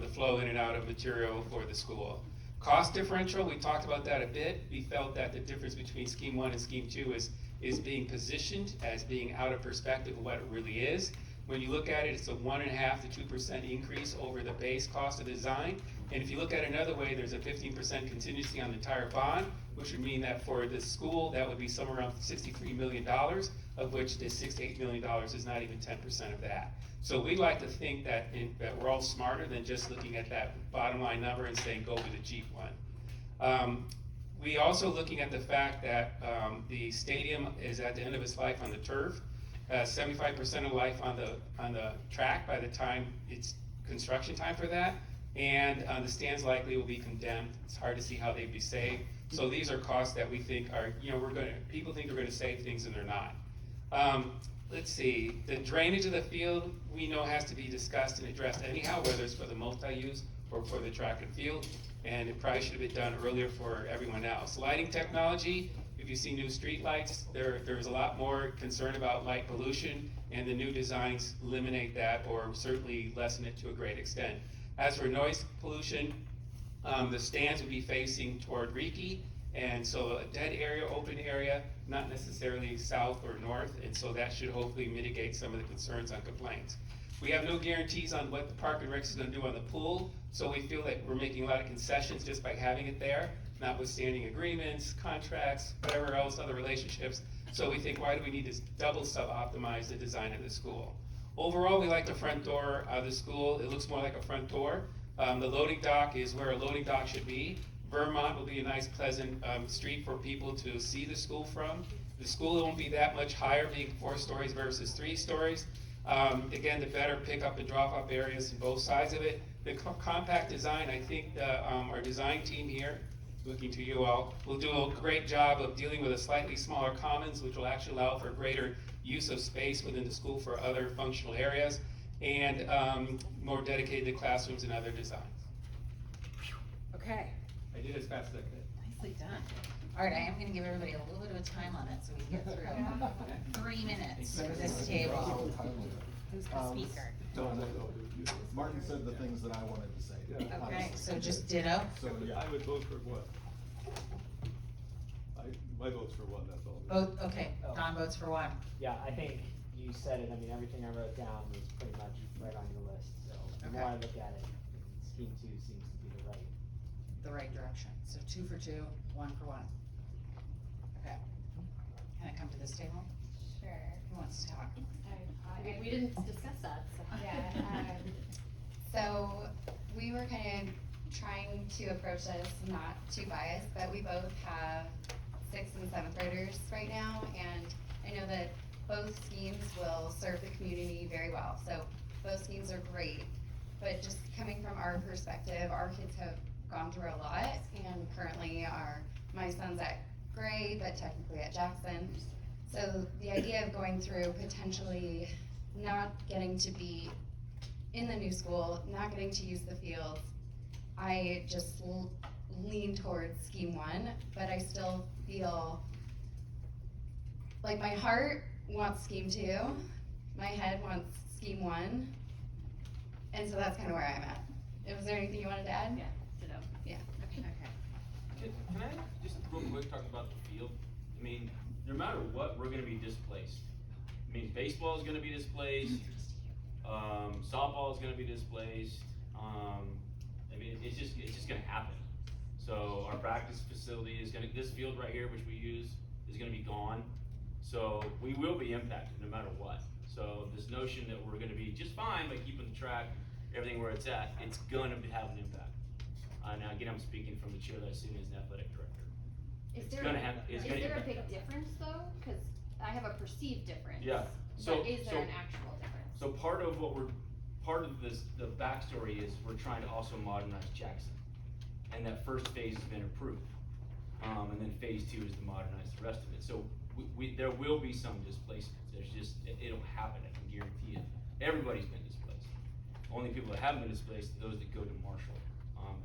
[SPEAKER 5] the flow in and out of material for the school. Cost differential, we talked about that a bit. We felt that the difference between Scheme 1 and Scheme 2 is being positioned as being out of perspective of what it really is. When you look at it, it's a 1.5% to 2% increase over the base cost of design. And if you look at it another way, there's a 15% contingency on the entire bond, which would mean that for the school, that would be somewhere around $63 million, of which the $6 to $8 million is not even 10% of that. So we like to think that we're all smarter than just looking at that bottom line number and saying go with the cheap one. We also looking at the fact that the stadium is at the end of its life on the turf. 75% of life on the track by the time it's construction time for that, and the stands likely will be condemned. It's hard to see how they'd be saved. So these are costs that we think are, people think they're going to save things and they're not. Let's see, the drainage of the field we know has to be discussed and addressed anyhow, whether it's for the multi-use or for the track and field, and it probably should have been done earlier for everyone else. Lighting technology, if you see new street lights, there's a lot more concern about light pollution, and the new designs eliminate that or certainly lessen it to a great extent. As for noise pollution, the stands would be facing toward Riki, and so a dead area, open area, not necessarily south or north, and so that should hopefully mitigate some of the concerns on complaints. We have no guarantees on what the Park and Rec is going to do on the pool, so we feel like we're making a lot of concessions just by having it there, notwithstanding agreements, contracts, whatever else, other relationships. So we think, why do we need to double sub-optimize the design of the school? Overall, we like the front door of the school. It looks more like a front door. The loading dock is where a loading dock should be. Vermont will be a nice, pleasant street for people to see the school from. The school won't be that much higher, being 4 stories versus 3 stories. Again, the better pick-up and drop-off areas on both sides of it. The compact design, I think our design team here looking to you all. We'll do a great job of dealing with a slightly smaller commons, which will actually allow for greater use of space within the school for other functional areas, and more dedicated classrooms and other designs.
[SPEAKER 12] Okay,
[SPEAKER 6] I did as fast as I could.
[SPEAKER 12] nicely done. All right, I am gonna give everybody a little bit of a time limit so we can get through 3 minutes for this table. Who's the speaker?
[SPEAKER 2] Martin said the things that I wanted to say.
[SPEAKER 12] Okay, so just ditto?
[SPEAKER 2] So, yeah.
[SPEAKER 1] I would vote for one. My vote's for one, that's all.
[SPEAKER 12] Both, okay, Don votes for one.
[SPEAKER 19] Yeah, I think you said it, I mean, everything I wrote down was pretty much right on your list, so the more I look at it, scheme 2 seems to be
[SPEAKER 12] The right direction. So 2 for 2, 1 for 1. Okay. Can I come to this table?
[SPEAKER 15] Sure.
[SPEAKER 12] Who wants to talk?
[SPEAKER 15] We didn't discuss that, so. Yeah, so we were kind of trying to approach this not too biased, but we both have 6th and 7th graders right now, and I know that both schemes will serve the community very well. So both schemes are great, but just coming from our perspective, our kids have gone through a lot, and currently my son's at Gray, but technically at Jackson. So the idea of going through potentially not getting to be in the new school, not getting to use the fields, I just lean towards scheme 1, but I still feel like my heart wants scheme 2, my head wants scheme 1, and so that's kind of where I'm at. Was there anything you wanted to add? Yeah, ditto. Yeah.
[SPEAKER 12] Okay.
[SPEAKER 10] Can I just real quick talk about the field? I mean, no matter what, we're gonna be displaced. I mean, baseball is gonna be displaced, softball is gonna be displaced, I mean, it's just gonna happen. So our practice facility is this field right here, which we use, is gonna be gone. So we will be impacted no matter what. So this notion that we're gonna be just fine by keeping the track, everything where it's at, it's gonna have an impact. Now again, I'm speaking from the chair that I sit in as an athletic director.
[SPEAKER 15] Is
[SPEAKER 10] It's
[SPEAKER 15] there
[SPEAKER 10] gonna
[SPEAKER 15] a
[SPEAKER 10] impact
[SPEAKER 15] big
[SPEAKER 10] that.
[SPEAKER 15] difference though? Cause I have a perceived difference.
[SPEAKER 10] Yeah,
[SPEAKER 15] But is there an actual difference?
[SPEAKER 10] So part of this, the backstory is we're trying to also modernize Jackson. And that first phase has been approved. And then phase 2 is to modernize the rest of it. So there will be some displacement. It'll happen, I can guarantee it. Everybody's been displaced. Only people that haven't been displaced are those that go to Marshall,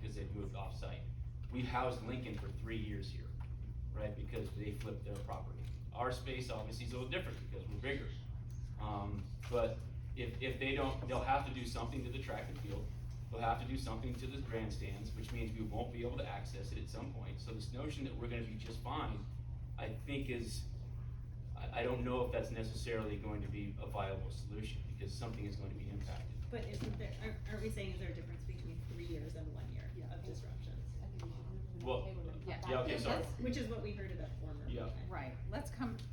[SPEAKER 10] because they've moved off-site. We've housed Lincoln for 3 years here, right, because they flipped their property. Our space obviously is a little different because we're bigger. But if they don't, they'll have to do something to the track and field. They'll have to do something to the grandstands, which means we won't be able to access it at some point. So this notion that we're gonna be just fine, I think I don't know if that's necessarily going to be a viable solution, because something is going to be impacted.
[SPEAKER 16] But isn't there, are we saying, is there a difference between 3 years and 1 year of disruptions?
[SPEAKER 10] Well, yeah, okay, sorry.
[SPEAKER 16] Which is what we heard at that former meeting.
[SPEAKER 12] Right,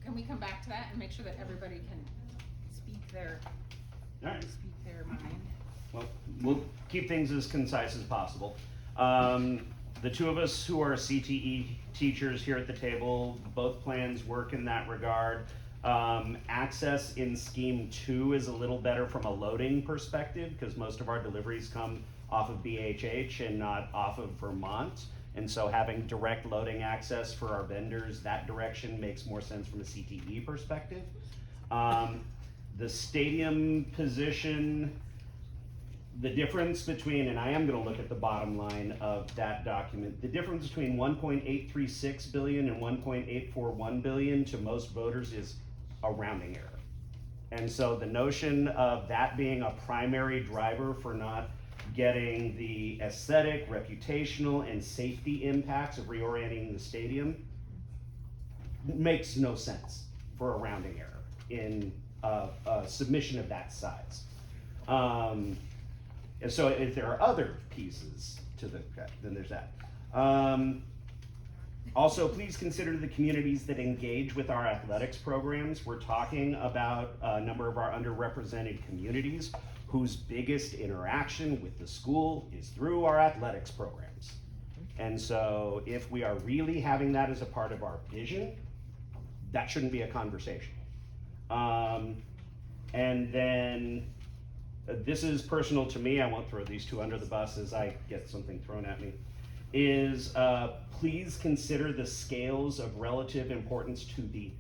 [SPEAKER 12] can we come back to that and make sure that everybody can speak their
[SPEAKER 20] Alright.
[SPEAKER 12] mind?
[SPEAKER 20] Well, we'll keep things as concise as possible. The two of us who are CTE teachers here at the table, both plans work in that regard. Access in scheme 2 is a little better from a loading perspective because most of our deliveries come off of BHH and not off of Vermont. And so having direct loading access for our vendors, that direction makes more sense from a CTE perspective. The stadium position, the difference between, and I am gonna look at the bottom line of that document, the difference between 1.836 billion and 1.841 billion to most voters is a rounding error. And so the notion of that being a primary driver for not getting the aesthetic, reputational, and safety impacts of reorienting the stadium makes no sense for a rounding error in a submission of that size. And so if there are other pieces to the, then there's that. Also, please consider the communities that engage with our athletics programs. We're talking about a number of our underrepresented communities whose biggest interaction with the school is through our athletics programs. And so if we are really having that as a part of our vision, that shouldn't be a conversation. And then this is personal to me. I won't throw these two under the bus as I get something thrown at me. is please consider the scales of relative importance to the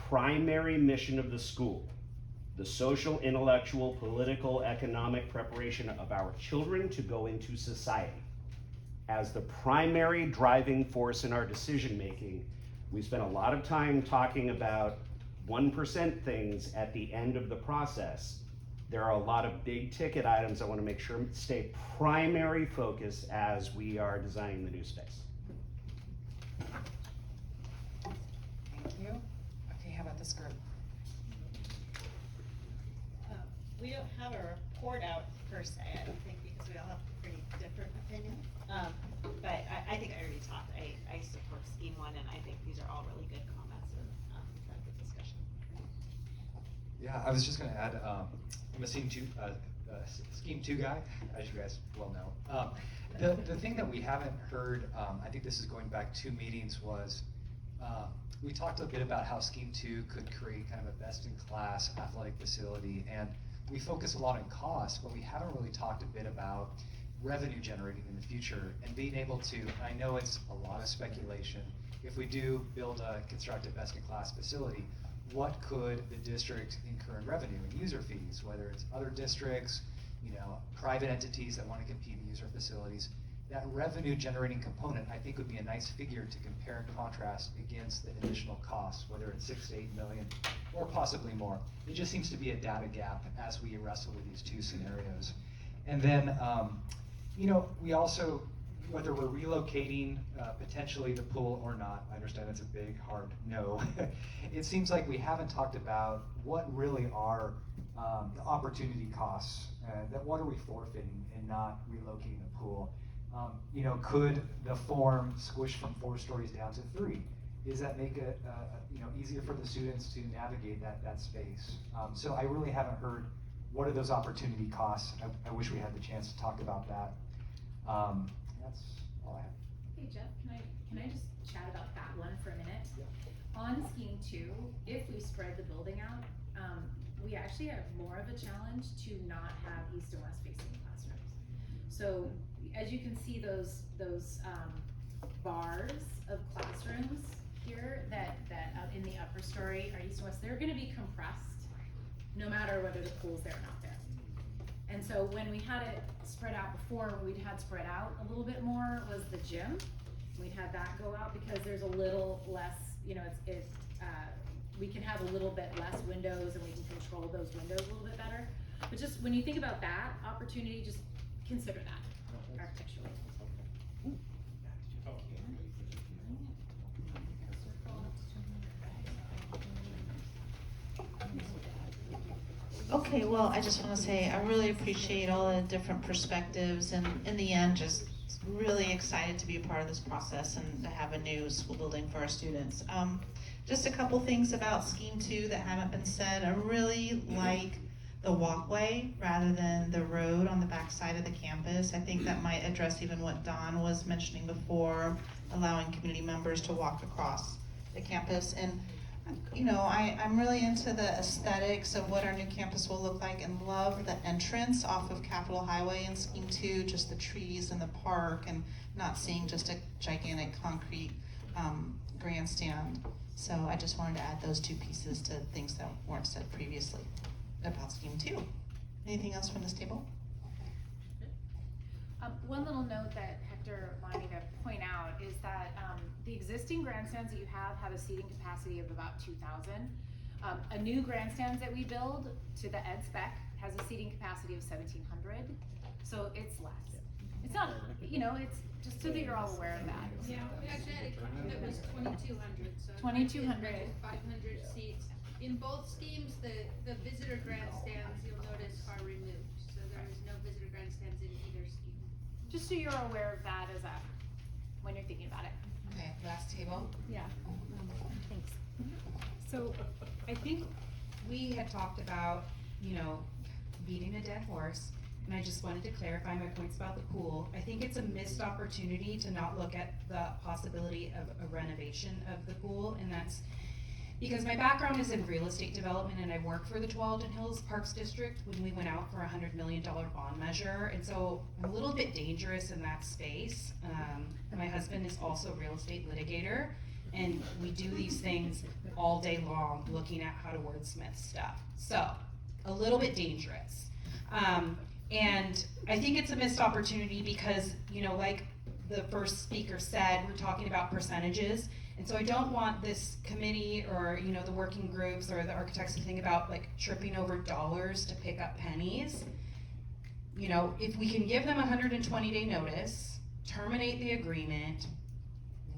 [SPEAKER 20] primary mission of the school, the social, intellectual, political, economic preparation of our children to go into society. As the primary driving force in our decision making, we spent a lot of time talking about 1% things at the end of the process. There are a lot of big ticket items I want to make sure stay primary focus as we are designing the new space.
[SPEAKER 4] Thank you. Okay, how about this group?
[SPEAKER 21] We don't have a report out per se, I don't think, because we all have pretty different opinions. But I think I already talked, I support scheme one, and I think these are all really good comments and, had a good discussion.
[SPEAKER 22] Yeah, I was just gonna add, I'm a scheme two guy, as you guys well know. The thing that we haven't heard, I think this is going back 2 meetings, was we talked a bit about how scheme two could create kind of a best-in-class athletic facility, and we focus a lot on cost, but we haven't really talked a bit about revenue generating in the future and being able to, and I know it's a lot of speculation, if we do build a constructed best-in-class facility, what could the district incur in revenue and user fees, whether it's other districts, private entities that want to compete and use our facilities. That revenue generating component, I think, would be a nice figure to compare and contrast against the additional costs, whether it's 6 to 8 million or possibly more. It just seems to be a data gap as we wrestle with these 2 scenarios. And then, we also, whether we're relocating potentially the pool or not, I understand it's a big, hard no. It seems like we haven't talked about what really are the opportunity costs, that what are we forfeiting in not relocating the pool? Could the form squish from 4 stories down to 3? Does that make it easier for the students to navigate that space? So I really haven't heard what are those opportunity costs. I wish we had the chance to talk about that. That's all I have.
[SPEAKER 23] Hey Jeff, can I just chat about that one for a minute? On scheme 2, if we spread the building out, we actually have more of a challenge to not have east and west facing classrooms. So as you can see, those bars of classrooms here that out in the upper story are east and west, they're gonna be compressed no matter whether the pool's there or not there. And so when we had it spread out before, we'd had spread out a little bit more was the gym. We'd had that go out because there's a little less, we can have a little bit less windows and we can control those windows a little bit better. But just when you think about that opportunity, just consider that architecturally.
[SPEAKER 24] Okay, well, I just want to say I really appreciate all the different perspectives, and in the end, just really excited to be a part of this process and to have a new school building for our students. Just a couple things about Scheme 2 that haven't been said. I really like the walkway rather than the road on the back side of the campus. I think that might address even what Don was mentioning before, allowing community members to walk across the campus. And I'm really into the aesthetics of what our new campus will look like, and love the entrance off of Capitol Highway in Scheme 2, just the trees and the park, and not seeing just a gigantic concrete grandstand. So I just wanted to add those 2 pieces to things that weren't said previously about Scheme 2. Anything else from this table?
[SPEAKER 4] One little note that Hector wanted me to point out is that the existing grandstands that you have a seating capacity of about 2,000. A new grandstands that we build to the ed spec has a seating capacity of 1,700, so it's less. It's not, it's just so that you're all aware of that.
[SPEAKER 8] Yeah, we actually had it was 2,200, so.
[SPEAKER 4] 2,200.
[SPEAKER 8] 500 seats. In both schemes, the visitor grandstands, you'll notice, are removed, so there is no visitor grandstands in either scheme.
[SPEAKER 4] Just so you're aware of that when you're thinking about it.
[SPEAKER 3] Okay, last table.
[SPEAKER 13] Yeah, thanks. So I think we had talked about, beating a dead horse, and I just wanted to clarify my points about the pool. I think it's a missed opportunity to not look at the possibility of a renovation of the pool, and that's
[SPEAKER 7] because my background is in real estate development and I work for the Tualatin Hills Parks District when we went out for a $100 million bond measure. And so I'm a little bit dangerous in that space. My husband is also a real estate litigator, and we do these things all day long looking at how to wordsmith stuff. So a little bit dangerous. And I think it's a missed opportunity because, you know, like the first speaker said, we're talking about percentages. And so I don't want this committee or, you know, the working groups or the architects to think about like tripping over dollars to pick up pennies. You know, if we can give them a 120-day notice, terminate the agreement,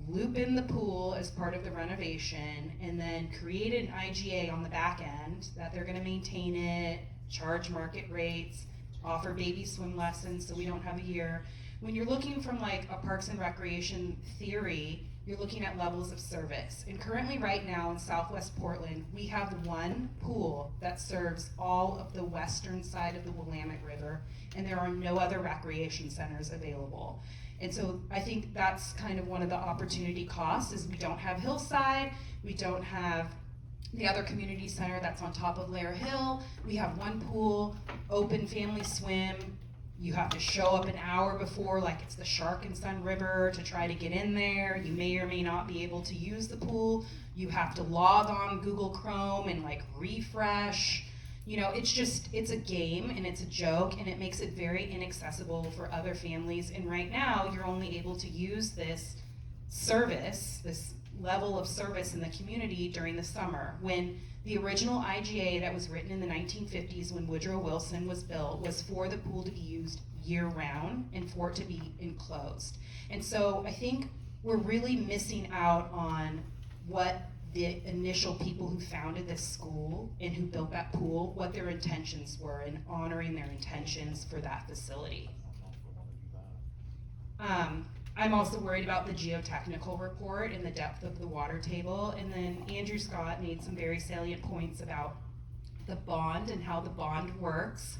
[SPEAKER 7] loop in the pool as part of the renovation, and then create an IGA on the back end that they're gonna maintain it, charge market rates, offer baby swim lessons so we don't have a year. When you're looking from like a Parks and Recreation theory, you're looking at levels of service. And currently right now in Southwest Portland, we have one pool that serves all of the western side of the Willamette River, and there are no other recreation centers available. And so I think that's kind of one of the opportunity costs is we don't have Hillside, we don't have the other community center that's on top of Lair Hill. We have one pool, open family swim. You have to show up an hour before, like it's the Shark and Sun River, to try to get in there. You may or may not be able to use the pool. You have to log on Google Chrome and like refresh. You know, it's a game and it's a joke, and it makes it very inaccessible for other families. And right now, you're only able to use this service, this level of service in the community during the summer, when the original IGA that was written in the 1950s when Woodrow Wilson was built was for the pool to be used year-round and for it to be enclosed. And so I think we're really missing out on what the initial people who founded this school and who built that pool, what their intentions were, and honoring their intentions for that facility. I'm also worried about the geotechnical report and the depth of the water table. And then Andrew Scott made some very salient points about the bond and how the bond works,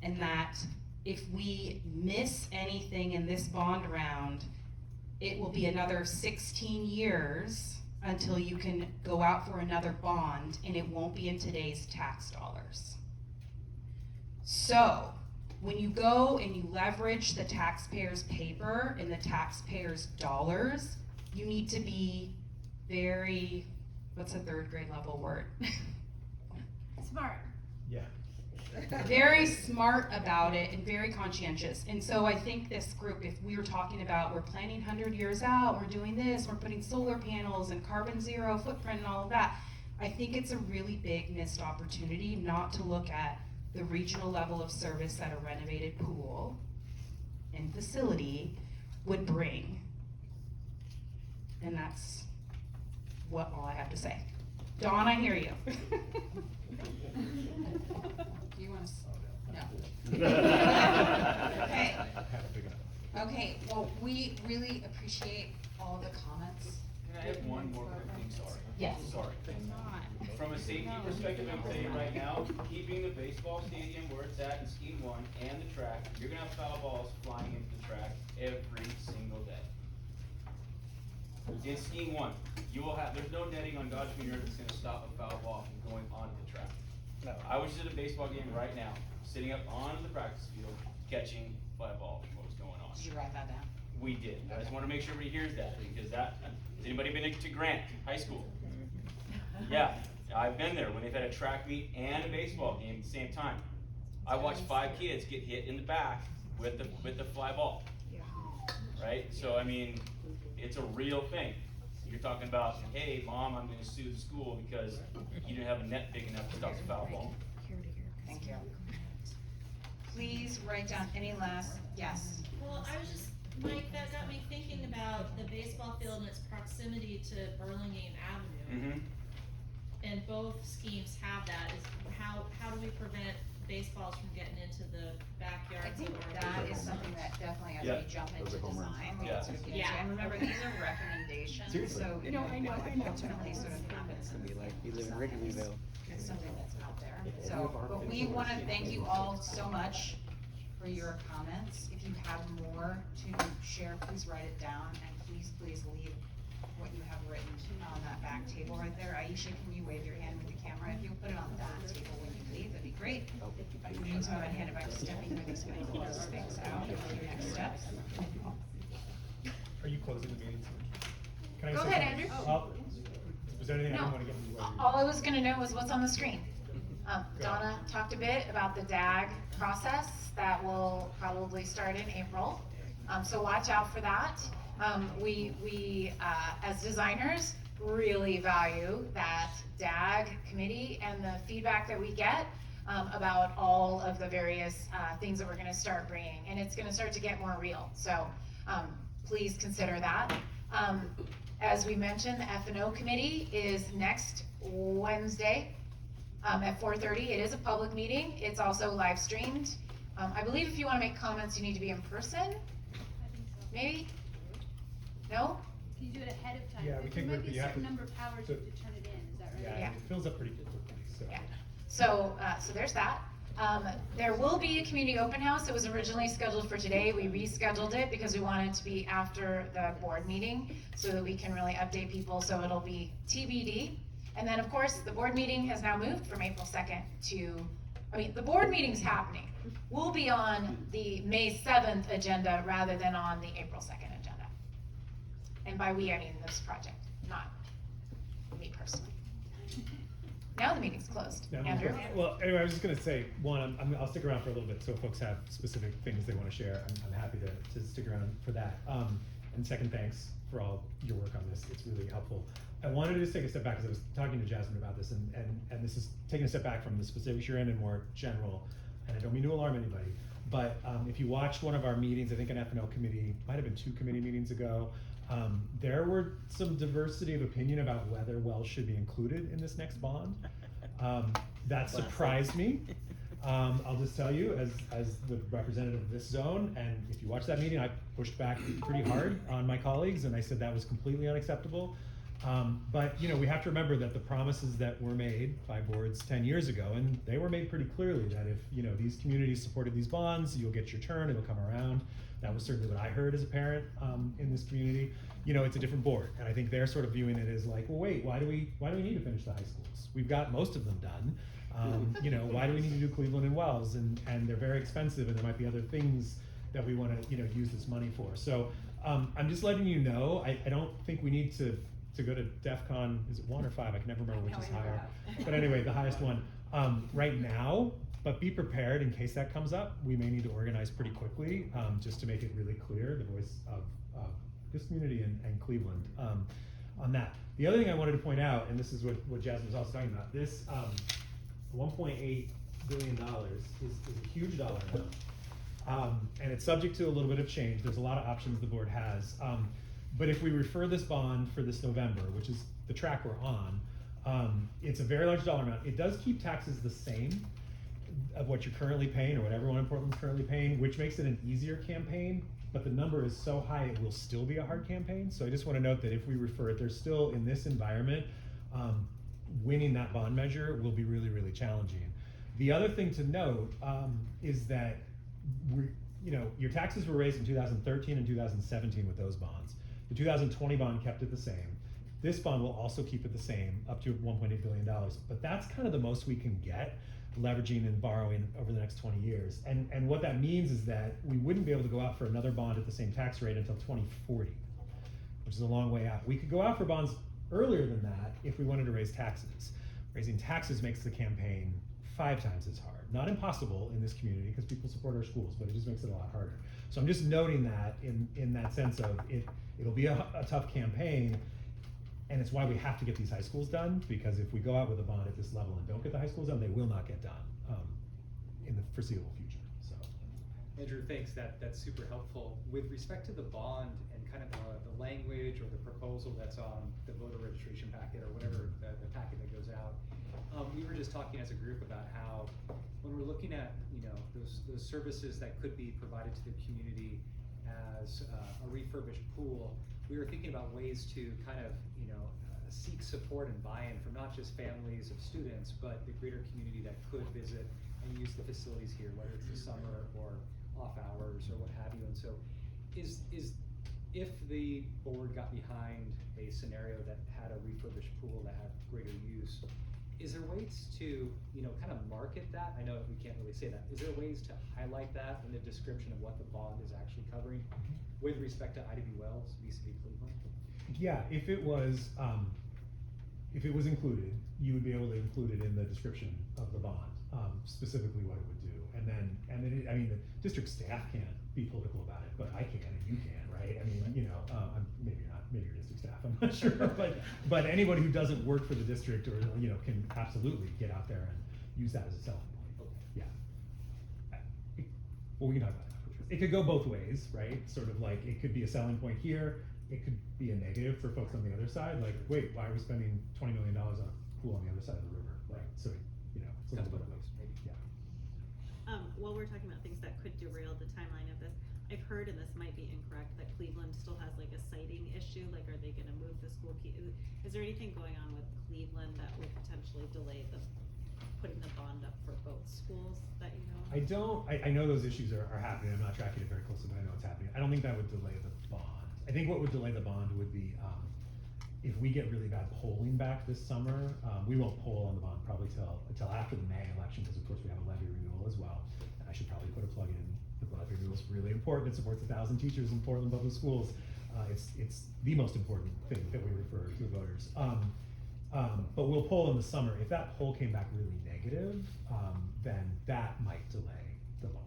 [SPEAKER 7] and that if we miss anything in this bond round, it will be another 16 years until you can go out for another bond, and it won't be in today's tax dollars. So when you go and you leverage the taxpayers' paper and the taxpayers' dollars, you need to be very, what's a third grade level word?
[SPEAKER 8] Smart.
[SPEAKER 18] Yeah.
[SPEAKER 7] Very smart about it and very conscientious. And so I think this group, if we were talking about we're planning 100 years out, we're doing this, we're putting solar panels and carbon zero footprint and all of that, I think it's a really big missed opportunity not to look at the regional level of service that a renovated pool and facility would bring. And that's all I have to say. Dawn, I hear you. Do you want to? No. Okay. Okay, well, we really appreciate all the comments.
[SPEAKER 10] Can I have one more quick thing, sorry?
[SPEAKER 7] Yes.
[SPEAKER 10] Sorry. From a safety perspective, I'm saying right now, keeping the baseball stadium where it's at in scheme 1 and the track, you're gonna have foul balls flying into the track every single day. In scheme 1, you will have, there's no netting on God's green earth that's gonna stop a foul ball from going onto the track.
[SPEAKER 18] No.
[SPEAKER 10] I was at a baseball game right now, sitting up on the practice field, catching fly balls from what was going on.
[SPEAKER 12] Did you write that down?
[SPEAKER 10] We did. I just wanna make sure everybody hears that, because that, has anybody been to Grant High School? Yeah, I've been there when they've had a track meet and a baseball game at the same time. I watched 5 kids get hit in the back with the fly ball. Right? So I mean, it's a real thing. You're talking about, hey mom, I'm gonna sue the school because you didn't have a net big enough to stop the foul ball.
[SPEAKER 12] Thank you. Please write down any last, yes.
[SPEAKER 9] Well, I was just, Mike, that got me thinking about the baseball field and its proximity to Burlingame Avenue.
[SPEAKER 10] Mm-hmm.
[SPEAKER 9] And both schemes have that, is how do we prevent baseballs from getting into the backyards?
[SPEAKER 12] I think
[SPEAKER 9] of our
[SPEAKER 12] that is
[SPEAKER 9] neighbors?
[SPEAKER 12] something that definitely as
[SPEAKER 10] Yeah.
[SPEAKER 12] we jump into design, we
[SPEAKER 10] Yeah.
[SPEAKER 12] can sort of get
[SPEAKER 9] Yeah.
[SPEAKER 12] into. And remember, these are recommendations,
[SPEAKER 18] Seriously.
[SPEAKER 12] so
[SPEAKER 18] No,
[SPEAKER 12] I know. Ultimately sort of happens.
[SPEAKER 18] It's gonna be like you live in Wrigleyville.
[SPEAKER 12] It's something that's out there. So, but we wanna thank you all so much for your comments. If you have more to share, please write it down, and please leave what you have written on that back table right there. Aisha, can you
[SPEAKER 7] wave your hand with the camera. If you put it on the table when you leave, that'd be great. If I can go ahead and hand it back to Stephanie for this kind of things out and your next steps.
[SPEAKER 5] Are you closing the meeting? Can I
[SPEAKER 4] Go
[SPEAKER 5] say
[SPEAKER 4] ahead,
[SPEAKER 5] something?
[SPEAKER 4] Andrew.
[SPEAKER 5] Oh, was there anything I
[SPEAKER 4] No.
[SPEAKER 5] didn't want to get in the way?
[SPEAKER 4] All I was gonna know was what's on the screen. Donna talked a bit about the DAG process that will probably start in April. So watch out for that. We as designers, really value that DAG committee and the feedback that we get about all of the various things that we're gonna start bringing. And it's gonna start to get more real. So please consider that. As we mentioned, the F&O committee is next Wednesday at 4:30. It is a public meeting. It's also live streamed. I believe if you want to make comments, you need to be in person.
[SPEAKER 8] I think so.
[SPEAKER 4] Maybe? No?
[SPEAKER 8] Can you do it ahead of time?
[SPEAKER 5] Yeah, we
[SPEAKER 8] There
[SPEAKER 5] can,
[SPEAKER 8] might
[SPEAKER 5] but
[SPEAKER 8] be
[SPEAKER 5] you
[SPEAKER 8] a
[SPEAKER 5] have
[SPEAKER 8] certain
[SPEAKER 5] to.
[SPEAKER 8] number of hours
[SPEAKER 5] so-
[SPEAKER 8] you have to turn it in, is that right?
[SPEAKER 5] Yeah, it fills up pretty quickly, so.
[SPEAKER 4] Yeah. So there's that. There will be a community open house. It was originally scheduled for today. We rescheduled it because we wanted it to be after the board meeting so that we can really update people. So it'll be TBD. And then of course, the board meeting has now moved from April 2nd the board meeting's happening. We'll be on the May 7th agenda rather than on the April 2nd agenda. And by we, I mean this project, not me personally. Now the meeting's closed.
[SPEAKER 5] Yeah,
[SPEAKER 4] Andrew?
[SPEAKER 5] Well, anyway, I was just gonna say, one, I'll stick around for a little bit, so if folks have specific things they wanna share, I'm happy to stick around for that. And second, thanks for all your work on this, it's really helpful. I wanted to just take a step back, because I was talking to Jasmine about this, and this is taking a step back from the specifics you're in and more general, and I don't mean to alarm anybody, but if you watched one of our meetings, I think an F&O committee, might have been 2 committee meetings ago, there were some diversity of opinion about whether wells should be included in this next bond. That surprised me. I'll just tell you, as the representative of this zone, and if you watch that meeting, I pushed back pretty hard on my colleagues, and I said that was completely unacceptable. But we have to remember that the promises that were made by boards 10 years ago, and they were made pretty clearly that if these communities supported these bonds, you'll get your turn, it'll come around. That was certainly what I heard as a parent in this community. It's a different board, and I think they're sort of viewing it as like, well, wait, why do we need to finish the high schools? We've got most of them done. Why do we need to do Cleveland and Wells? And they're very expensive, and there might be other things that we want to use this money for. So I'm just letting you know. I don't think we need to go to DEFCON. Is it 1 or 5? I can never remember which is higher. But anyway, the highest one right now. But be prepared in case that comes up. We may need to organize pretty quickly just to make it really clear the voice of this community and Cleveland on that. The other thing I wanted to point out, and this is what Jasmine was also talking about, this $1.8 billion is a huge dollar amount. And it's subject to a little bit of change. There's a lot of options the board has. But if we refer this bond for this November, which is the track we're on, it's a very large dollar amount. It does keep taxes the same of what you're currently paying or what everyone in Portland's currently paying, which makes it an easier campaign, but the number is so high it will still be a hard campaign. So I just want to note that if we refer it, there's still, in this environment, winning that bond measure will be really, really challenging. The other thing to note is that your taxes were raised in 2013 and 2017 with those bonds. The 2020 bond kept it the same. This bond will also keep it the same, up to $1.8 billion. But that's kind of the most we can get, leveraging and borrowing over the next 20 years. And what that means is that we wouldn't be able to go out for another bond at the same tax rate until 2040, which is a long way out. We could go out for bonds earlier than that if we wanted to raise taxes. Raising taxes makes the campaign 5 times as hard. Not impossible in this community because people support our schools, but it just makes it a lot harder. So I'm just noting that in that sense of it'll be a tough campaign. And it's why we have to get these high schools done, because if we go out with a bond at this level and don't get the high schools done, they will not get done in the foreseeable future. So,
[SPEAKER 6] Andrew, thanks. That's super helpful. With respect to the bond and kind of the language or the proposal that's on the voter registration packet or whatever the packet that goes out, we were just talking as a group about how when we're looking at those services that could be provided to the community as a refurbished pool, we were thinking about ways to kind of seek support and buy-in from not just families of students, but the greater community that could visit and use the facilities here, whether it's the summer or off hours or what have you. And so if if the board got behind a scenario that had a refurbished pool that had greater use, is there ways to, kind of market that? I know we can't really say that. Is there ways to highlight that in the description of what the bond is actually covering with respect to IDB Wells vis-a-vis Cleveland?
[SPEAKER 5] Yeah, if it was included, you would be able to include it in the description of the bond, specifically what it would do. And then the district staff can't be political about it, but I can and you can, right? I mean, maybe you're not, maybe you're district staff, I'm not sure, but anybody who doesn't work for the district or, can absolutely get out there and use that as a selling point. Yeah. Well, we can talk about that. It could go both ways, right? Sort of like, it could be a selling point here, it could be a negative for folks on the other side, like, wait, why are we spending $20 million on a pool on the other side of the river? Like, so, it's a little bit of those, yeah.
[SPEAKER 16] While we're talking about things that could derail the timeline of this, I've heard, and this might be incorrect, that Cleveland still has like a siting issue, like are they gonna move the school key? Is there anything going on with Cleveland that would potentially delay putting the bond up for both schools that you know?
[SPEAKER 5] I know those issues are happening, I'm not tracking it very closely, but I know it's happening. I don't think that would delay the bond. I think what would delay the bond would be, if we get really bad polling back this summer, we won't poll on the bond probably until after the May election, because of course we have a levy renewal as well. And I should probably put a plug in, the levy renewal is really important, it supports 1,000 teachers in Portland Public Schools. It's the most important thing that we refer to the voters. But we'll poll in the summer. If that poll came back really negative, then that might delay the bond.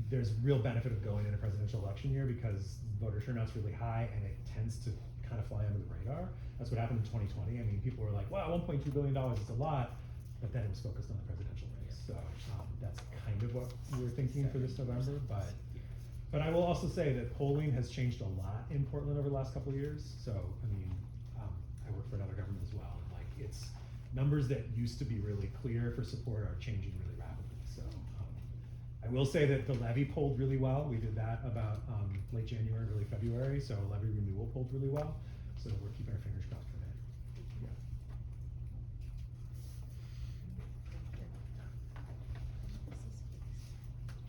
[SPEAKER 5] There's real benefit of going in a presidential election year because voter turnout's really high and it tends to kind of fly under the radar. That's what happened in 2020. I mean, people were like, wow, $1.2 billion is a lot, but then it was focused on the presidential race. So that's kind of what we were thinking for this November. But I will also say that polling has changed a lot in Portland over the last couple of years. So, I mean, I work for another government as well. And like, it's numbers that used to be really clear for support are changing really rapidly. So I will say that the levy polled really well. We did that about late January, early February. So levy renewal polled really well. So we're keeping our fingers crossed for that. Yeah.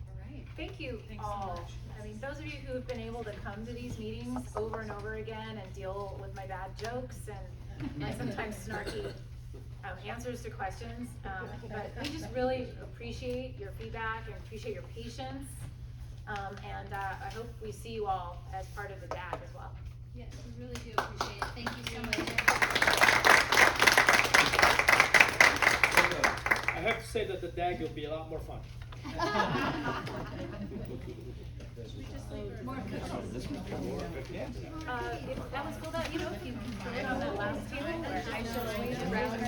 [SPEAKER 4] All right, thank you all. I mean, those of you who have been able to come to these meetings over and over again and deal with my bad jokes and my sometimes snarky answers to questions, but we just really appreciate your feedback and appreciate your patience. And I hope we see you all as part of the DAG as well.
[SPEAKER 8] Yes, we really do appreciate it. Thank you so much.
[SPEAKER 2] I have to say that the DAG will be a lot more fun.
[SPEAKER 8] More
[SPEAKER 18] This one's good. Yeah.
[SPEAKER 4] If that was filled out, if you can fill it on that last table where I show you around the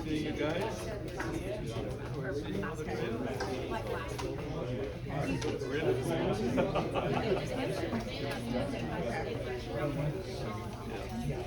[SPEAKER 1] See you guys.
[SPEAKER 5] Yeah.